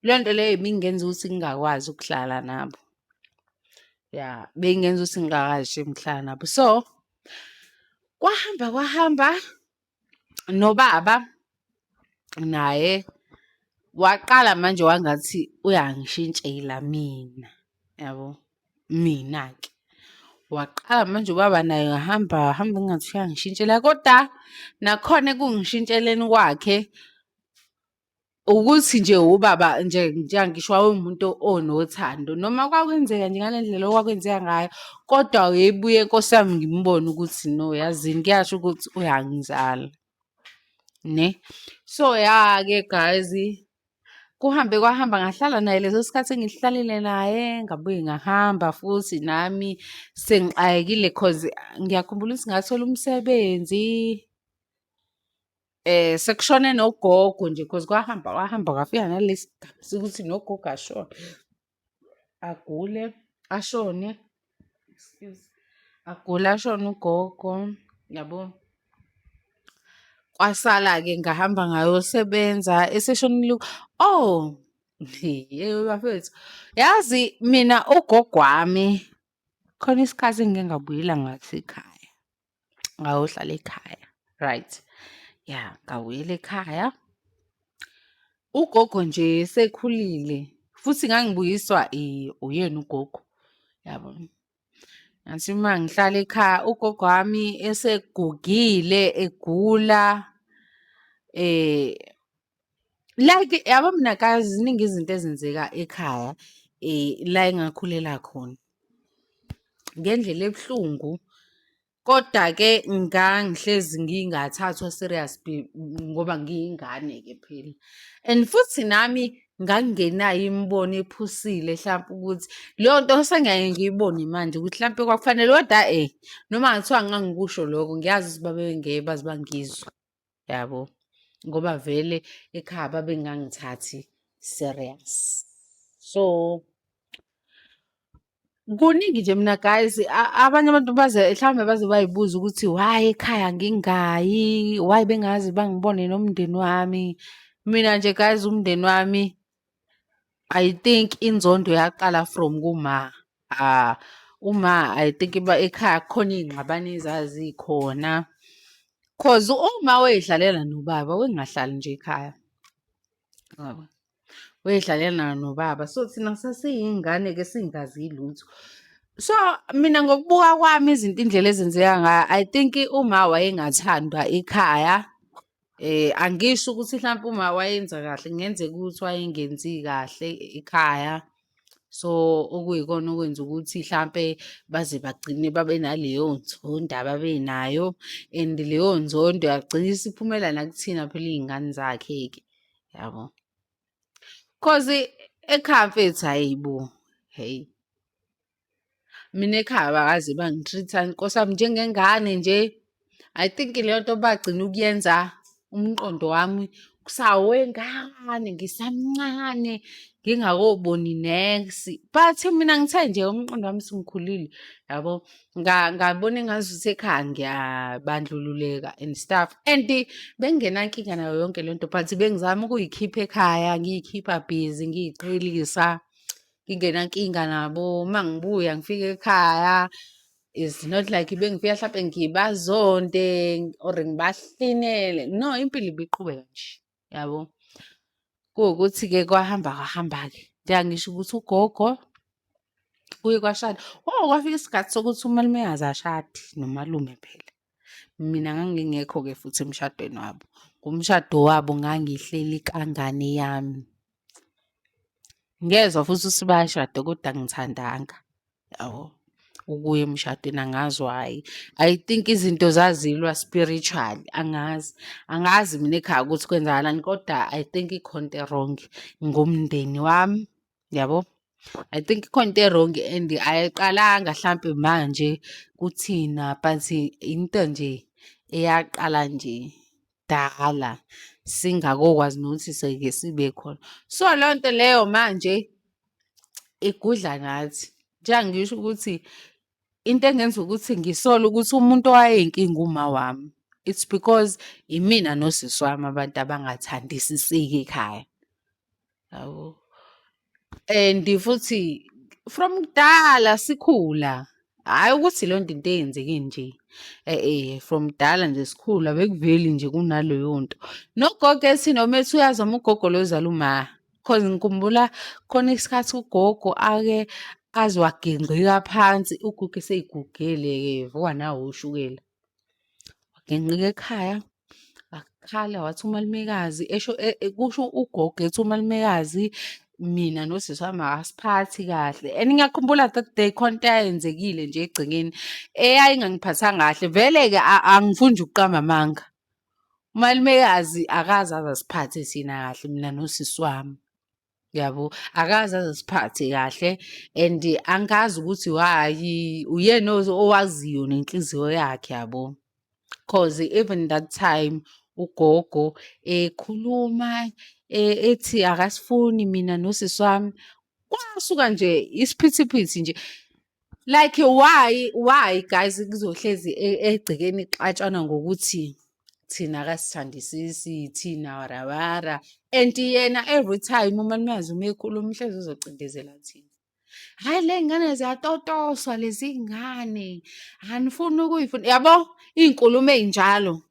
leyo nto leyo ibingenza ukuthi ngingakwazi ukuhlala nabo ya beyingenza ukuthi ngingakwazi nje ukuhlala nabo so kwahamba nobaba naye waqala manje wangathi uyangishintshela mina yabo mina-ke waqala manje ubaba naye hamba engathi uyangishintshela koda nakhona ekungishintsheleni kwakhe ukuthi nje ubaba njengisho wawumuntu onothando noma kwakwenzeka nje ngale ndlela okwakwenzeka ngayo kodwa yebuye Nkosi yami ngimbone ukuthi no yazini kuyasho ukuthi uyangizala ne so ya-ke guys kwahamba ngahlala naye leso sikhathi engihlalile naye ngabuye ngahamba futhi nami sengixakekile cause ngiyakhumbula ukuthi ngathola umsebenzi sekushone nogogo nje cause kwahamba kwafika nalesi sigaba sokuthi nogogo ashone agule ashone agule ashone ugogo yabo kwasala-ke ngahamba ngayosebenza eseshonile oh yebo bafethu yazi mina ugogo wami khona isikhathi engike ngabuyela ngathi ekhaya ngayohlala ekhaya right ya ngabuyela ekhaya ugogo nje sekhulile futhi ngangibuyiswa uyena ugogo yabo ngathi uma ngihlala ekhaya ugogo wami esegugile egula like yabo mina kazi ziningi izinto ezenzeka ekhaya la engakhulela khona ngendlela ebuhlungu koda-ke ngangihlezi ngingathathwa serious ngoba ngiyingane-ke phela and futhi nami ngangingenayo imibono ephusile hlampe ukuthi leyo nto sengiyaye ngiyibone manje ukuthi hlampe kwakufanele koda noma ngathiwa ngangikusho lokho ngiyazi ukuthi babengeke baze bangizwe yabo ngoba vele ekhaya babengangithathi serious so kuningi nje mina guys abanye abantu mhlawumbe baze bayibuza ukuthi why ekhaya ngingayi why bengazi bangibone nomndeni wami mina nje guys umndeni wami I think inzondo yaqala from kuma uma I think ekhaya khona iy'ngxabano ezazikhona cause uma wey'hlalela nobaba wengahlali nje ekhaya wey'hlalela nobaba so thina sasiyingane-ke singazi lutho so mina ngokubuka kwami izinto indlela ezenzeka ngayo I think uma wayengathandwa ekhaya angisho ukuthi hlampe uma wayenza kahle kungenzeka ukuthi wayengenzi kahle ekhaya so okuyikona okwenza ukuthi hlampe baze bagcine babe naleyo nzondo ababenayo and leyo nzondo yagcina isiphumela nakuthina phela iy'ngane zakhe-ke yabo cause ekhaya mfethu hayibo hey mina ekhaya bakaze bangitreat-a Nkosi yami njengengane nje I think leyo nto bagcina ukuyenza umqondo wami kusawengane ngisamncane ngingakoboni next but mina ngithe nje umqondo wami sengikhulile yabo ngabona engazuthi ekhaya ngiyabandlululeka and stuff and bengingenankinga nayo yonke le nto but bengizama ukuyikhipha ekhaya ngiyikhipha busy ngiyiqhelisa ngingenankinga nabo uma ngibuya ngifike ekhaya it's not like bengifika hlampe ngibazonde or ngibahlinele no impilo ibiqhubeka nje yabo kuwukuthi-ke kwahamba-ke njengangisho ukuthi ugogo kuye kwashada kwafika isikhathi sokuthi umalumekazi ashade nomalume phela mina ngangingekho-ke futhi emshadweni wabo kumshado wabo ngangihleli kangane yami ngezwa futhi ukuthi bayashada kodwa angithandanga yabo ukuya emshadweni angazi why I think izinto zazilwa spiritual angazi mina ekhaya ukuthi kwenzakalani kodwa I think ikhona into wrong ngomndeni wami yabo I think ikhona into wrong and ayiqalanga hlampe manje kuthina but into nje eyaqala nje dala singakokwazi nokuthi seke sibe khona so leyo nto leyo manje igudla nathi njengangisho ukuthi into engenza ukuthi ngisole ukuthi umuntu owayeyinkinga uma wami. It's because imina nosisi wami abantu abangathandisiseki ekhaya. Yabo. And futhi from kudala sikhula. Hhayi ukuthi leyo nto into eyenzeke nje. From kudala nje sikhula bekuveli nje kunaleyo nto. Nogogo ethi noma ethi uyazama ugogo lo ozala uma. Cause ngikhumbula khona isikhathi ugogo ake aze waginqika phansi ugogo eseyigugele-ke vuka nawo ushukela. Waginqika ekhaya, wakhala wathi umalumekazi esho kusho ugogo ethi umalumekazi mina nosisi wami asiphathi kahle. And ngiyakhumbula that day khona into eyayenzekile nje egcekeni eyayingangiphathanga kahle. Vele-ke angifuni nje ukuqamba amanga. Umalumekazi akaze aze asiphathe thina kahle mina nosisi wami. Yabo, akaze aze asiphathe kahle and angazi ukuthi why uyena owaziyo nenhliziyo yakhe yabo. Cause even that time ugogo ekhuluma ethi akasifuni mina nosisi wami kwasuka nje isiphithiphithi nje like why guys kuzohlezi egcekeni ixatshana ngokuthi thina akasithandisisi thina warawara and yena every time umalumekazi uma ekhuluma uhlezi uzocindezela thina. Hhayi le ngane ziyatotoswa lezi ngane anifuni ukuyifuna yabo iy'nkulumo ey'njalo.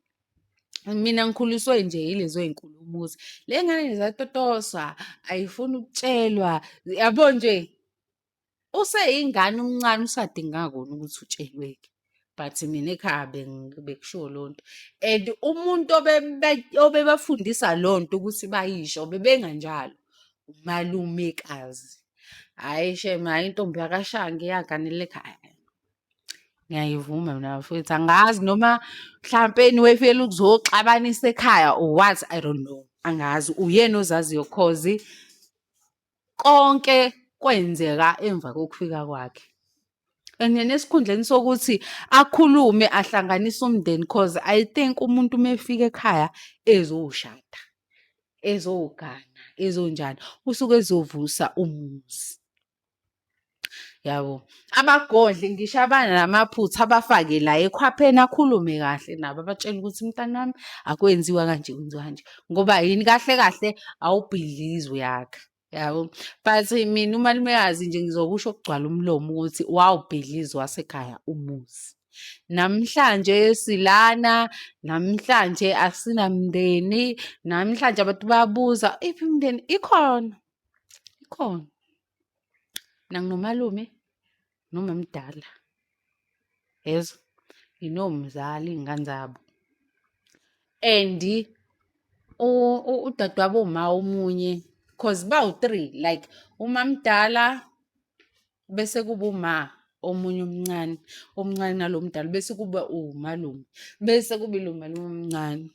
Mina ngikhuliswe nje yilezo y'nkulumo ukuthi le ngane ziyatotoswa ayifuni ukutshelwa yabo nje useyingane umncane usadinga kona ukuthi utshelwe-ke. But mina ekhaya bekushiwo leyo nto and umuntu obebafundisa leyo nto ukuthi bayisho bebenganjalo umalumekazi. Hhayi shame, hhayi intombi yakashange yaganela ekhaya. Ngiyayivuma mina mfowethu angazi noma mhlampeni wayefela ukuzoxabanisa ekhaya or what I don't know. Angazi uyena ozaziyo cause konke kwenzeka emva kokufika kwakhe. And yena esikhundleni sokuthi akhulume ahlanganise umndeni cause I think umuntu uma efika ekhaya ezoshada, ezogana, ezonjani usuke ezovusa umuzi. Yabo, abagodli ngisho abanamaphutha abafake la ekhwapheni akhulume kahle nabo abatshela ukuthi mntanami akwenziwa kanje kwenziwa kanje ngoba yini kahle kahle awubhidlizi uyakha. Yabo, but mina umalumekazi nje ngizokusho okugcwala umlomo ukuthi wawubhidlizi wasekhaya umuzi. Namhlanje silana, namhlanje asinamndeni, namhlanje abantu bayabuza iphi imindeni ikhona. Mina nginomalume nomamdala. Yezwa, nginomzala iy'ngane zabo. And udadewabo uma omunye cause bawu-3 like umamdala bese kuba uma omunye omncane nalo mdala bese kuba umalume bese kuba lo malume omncane.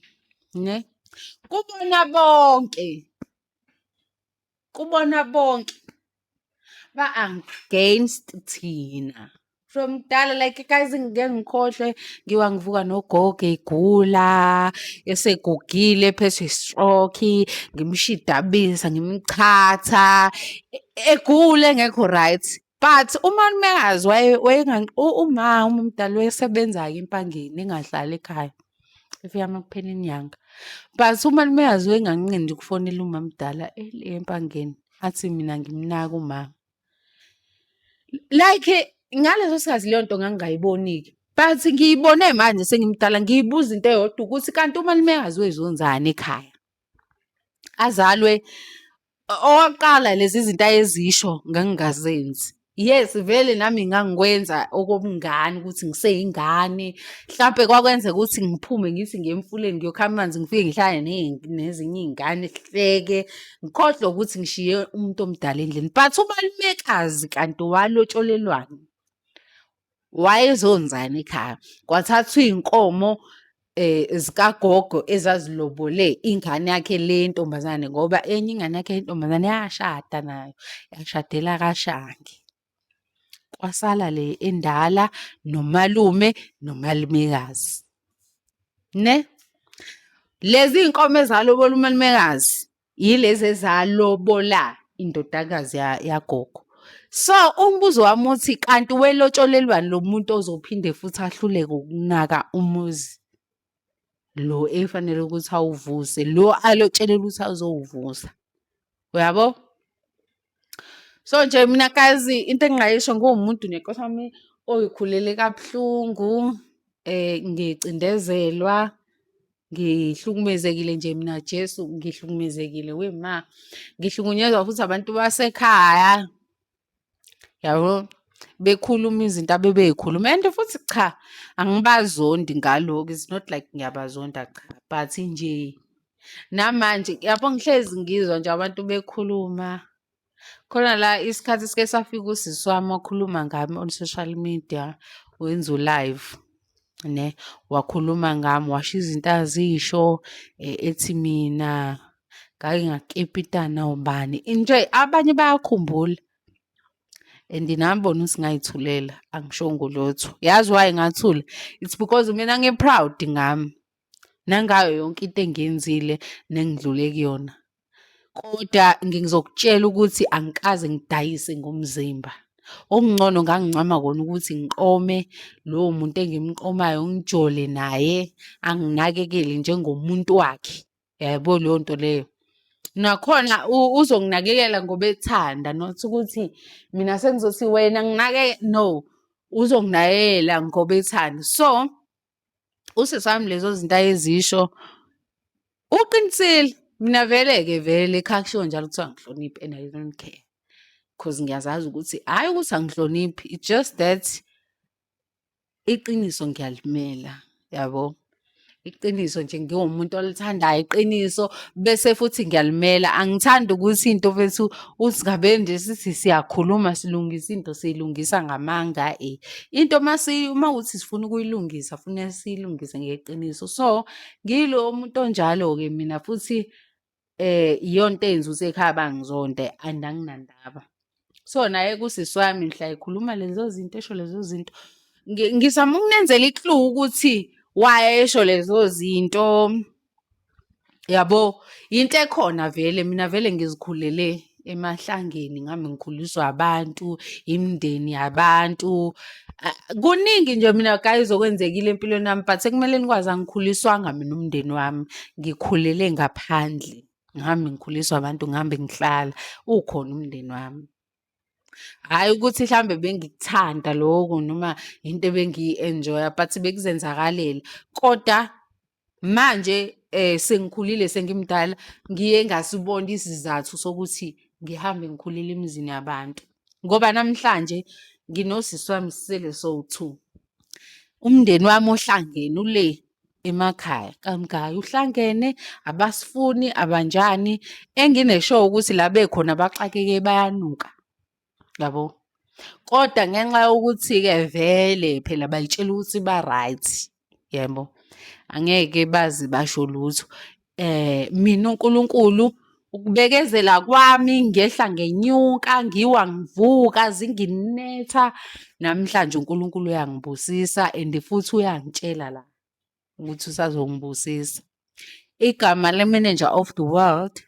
Ne? Kubona bonke ba-against thina. From kudala like guys ngike ngikhohlwe ngiwa ngivuka nogogo egula esegugile ephethwe i-stroke ngimshidabisa ngimchatha egule engekho right. But umalumekazi umamdala wayesebenza-ke empangeni engahlali ekhaya efika makuphela inyanga. But umalumekazi wayenganqendi ukufonela umamdala empangeni athi mina ngimnaka umama. Like ngaleso sikhathi leyo nto ngangingayiboni-ke but ngiyibone manje sengimdala ngiyibuza into eyodwa ukuthi kanti umalumekazi wezonzani ekhaya. Azalwe owaqala lezi zinto ayezisho ngangingazenzi. Yes, vele nami ngangikwenza okobungane ukuthi ngiseyingane mhlampe kwakwenzeka ukuthi ngiphume ngithi ngiye emfuleni ngiyokha amanzi ngifike ngihlale nezinye iy'ngane sihleke ngikhohlwe ukuthi ngishiye umuntu omdala endlini. But umalumekazi kanti walotsholelwani wayezonzani ekhaya. Kwathathwa iy'nkomo zikagogo ezazilobole ingane yakhe le ntombazane ngoba enye ingane yakhe yentombazane yashada nayo yashadela kaShange. Kwasala le endala nomalume nomalumekazi. Ne? Lezi iy'nkomo ezalobola umalumekazi yilezi ezalobola indodakazi yagogo. So umbuzo wami uthi kanti welotsholelwani lo muntu ozophinde futhi ahluleke ukunaka umuzi lo efanele ukuthi awuvuse, lo alotshelela ukuthi azowuvusa. Uyabo? So nje mina kazi into engingayisho nguwumuntu nenkosi yami oyikhulele kabuhlungu, ngicindezelwa, ngihlukumezekile nje mina Jesu ngihlukumezekile wema. Ngihlukunyezwa futhi abantu basekhaya. Yabo? Bekhuluma izinto abebeyikhuluma and futhi cha angibazondi ngalokho, it's not like ngiyabazonda cha, but nje namanje yabo ngihlezi ngizwa nje abantu bekhuluma. Khona la isikhathi sike safika usisi wami wakhuluma ngami on social media, wenza u-live ne, wakhuluma ngami washo izinto azisho ethi mina ngake ngakepitana ubani. Nje abanye bayakhumbula and nami bona ukuthi ngayithulela angishongo lutho. Yazi why ngathula? It's because mina ngi-proud ngami nangayo yonke into engiyenzile nengidlule kuyona. Kodwa ngizokutshela ukuthi angikaze ngidayise ngomzimba. Okungcono ngangincama kona ukuthi ngiqome lowo muntu engimqomayo, ngijole naye, anginakekele njengomuntu wakhe. Yabo leyo nto leyo. Nakhona uzonginakekela ngoba ethanda, not ukuthi mina sengizothi wena nginake, no, uzonginakekela ngoba ethanda. So usisi wami lezo zinto ayezisho uqinisile. Mina vele ekhaya kushiwo njalo kuthiwa ngihloniphe and I don't care. Because ngiyazazi ukuthi hhayi ukuthi angihloniphi, it's just that iqiniso ngiyalimela, yabo. Iqiniso nje ngiwumuntu olithandayo iqiniso bese futhi ngiyalimela. Angithandi ukuthi into fethu uthi ngabe nje sithi siyakhuluma silungisa into siyilungisa ngamanga. Into uma uthi sifuna ukuyilungisa funeka siyilungise ngeqiniso. So ngilo umuntu onjalo-ke mina futhi iyonto eyenza ukuthi ekhaya bangizonde and anginandaba. So naye kusisi wami ngihla ekhuluma lezo zinto, esho lezo zinto, ngizama ukunenzela i-clue ukuthi why esho lezo zinto. Yabo, into ekhona vele mina vele ngizikhulele emahlangeni, ngami ngikhuliswa abantu, imindeni yabantu. Kuningi nje mina guys okwenzekile empilweni yami, but sekumele nikwazi angikhuliswanga mina umndeni wami, ngikhulele ngaphandle. Ngami ngikhuliswa abantu, ngihambe ngihlala, ukhona umndeni wami. Hhayi ukuthi mhlambe bengikuthanda lokho noma into ebengiyi-enjoya, but bekuzenzakalela. Kodwa manje sengikhulile sengimdala, ngiye ngasibona isizathu sokuthi ngihambe ngikhulile emizini yabantu. Ngoba namhlanje nginosisi wami sisele sowu-2. Umndeni wami ohlangene ule emakhaya kamgayi uhlangene, abasifuni abanjani. Engine-sure ukuthi la bekhona baxakeke bayanuka, yabo. Kodwa ngenxa yokuthi-ke vele phela bayitshela ukuthi ba-right, yebo, angeke bazi basho lutho. Mina uNkulunkulu ukubekezela kwami ngehla ngenyuka, ngiwa ngivuka zinginetha. Namhlanje uNkulunkulu uyangibusisa and futhi uyangitshela la ukuthi usazongibusisa. Igama le-manager of the world,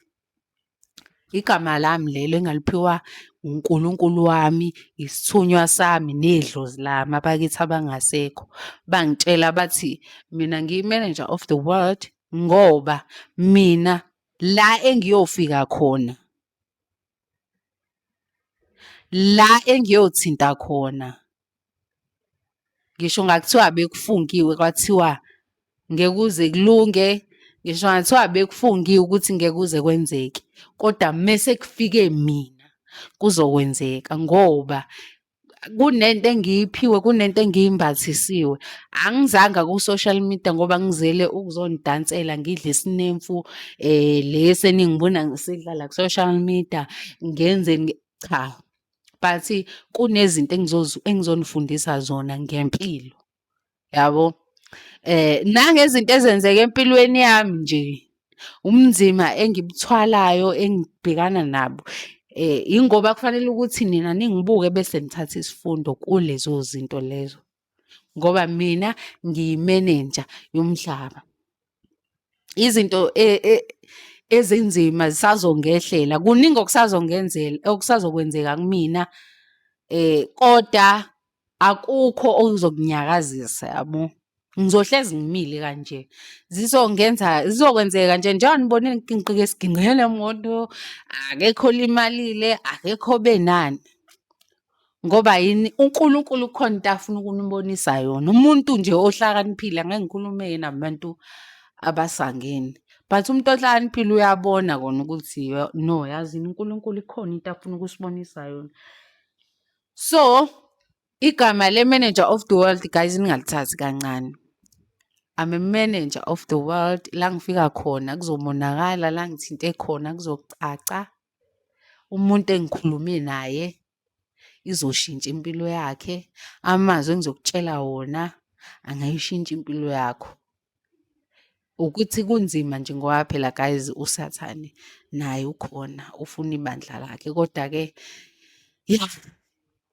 igama lami lelo engaliphiwa uNkulunkulu wami, isithunywa sami nedlozi lami abakithi abangasekho. Bangitshela bathi mina ngiyi-manager of the world ngoba mina la engiyofika khona, la engiyothinta khona, ngisho ngathiwa bekufungiwe kwathiwa ngeke kuze kulunge, ngisho ngathiwa bekufungiwe ukuthi ngeke kuze kwenzeke, kodwa mese kufike mina kuzokwenzeka ngoba kunento engiyiphiwe, kunento engiyimbathisiwe. Angizanga ku-social media ngoba ngizele ukuzonidansela ngidle isinemfu lesi eningibona ngisidlala ku-social media ngenzeni, cha. But kunezinto engizonifundisa zona ngempilo, yabo. Nangezinto ezenzeka empilweni yami nje, umnzima engibuthwalayo engibhekana nabo. Ingoba kufanele ukuthi nina ningibuke bese nithatha isifundo kulezo zinto lezo. Ngoba mina ngiyi-manager yomhlaba. Izinto ezinzima zisazongehlela. Kuningi okusazongienzela, okusazokwenzeka kumina Koda akukho okuzokunyakazisa yabo. Ngizohlezi ngimile kanje. Zizokwenzeka nje njengoba nibone ngiqike sigingele moto, akekho olimalile, akekho benani. Ngoba yini uNkulunkulu kukhona into afuna ukunibonisa yona. Umuntu nje ohlakaniphile angeke ngikhulume yena abantu abasangene. But umuntu ohlakaniphile uyabona kona ukuthi no, yazini uNkulunkulu ikhona into afuna ukusibonisa yona. So, igama le-manager of the world, guys, ningalithathi kancane. I'm a manager of the world. La ngifika khona kuzomonakala, la ngithinte khona kuzocaca. Umuntu engikhulume naye izoshintsha impilo yakhe. Amazwi engizokutshela wona angayishintsha impilo yakho. Ukuthi kunzima nje ngoba phela guys usathane naye ukhona ufuna ibandla lakhe. Kodwa-ke yeah,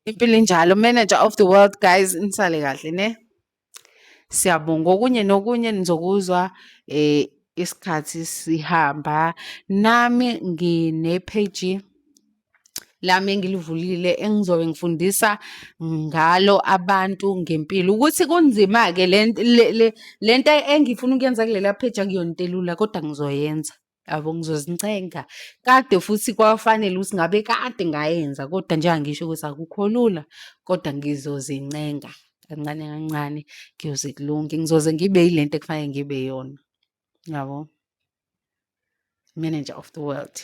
impilo injalo. Manager of the world, guys, nisale kahle ne. Siyabonga okunye nokunye nizokuzwa isikhathi sihamba. Nami ngine-page lami engilivulile engizobe ngifundisa ngalo abantu ngempilo ukuthi kunzima-ke lento engifuna ukuyenza kulela page akuyona into elula kodwa ngizoyenza. Yabo ngizozincenga. Kade futhi kwafanele ukuthi ngabe kade ngayenza kodwa njengoba ngisho ukuthi akukho lula kodwa ngizozincenga kancane kancane kuyoze kulunge. Ngizoze ngibe yilento ekufanele ngibe yona. Yabo. Manager of the world.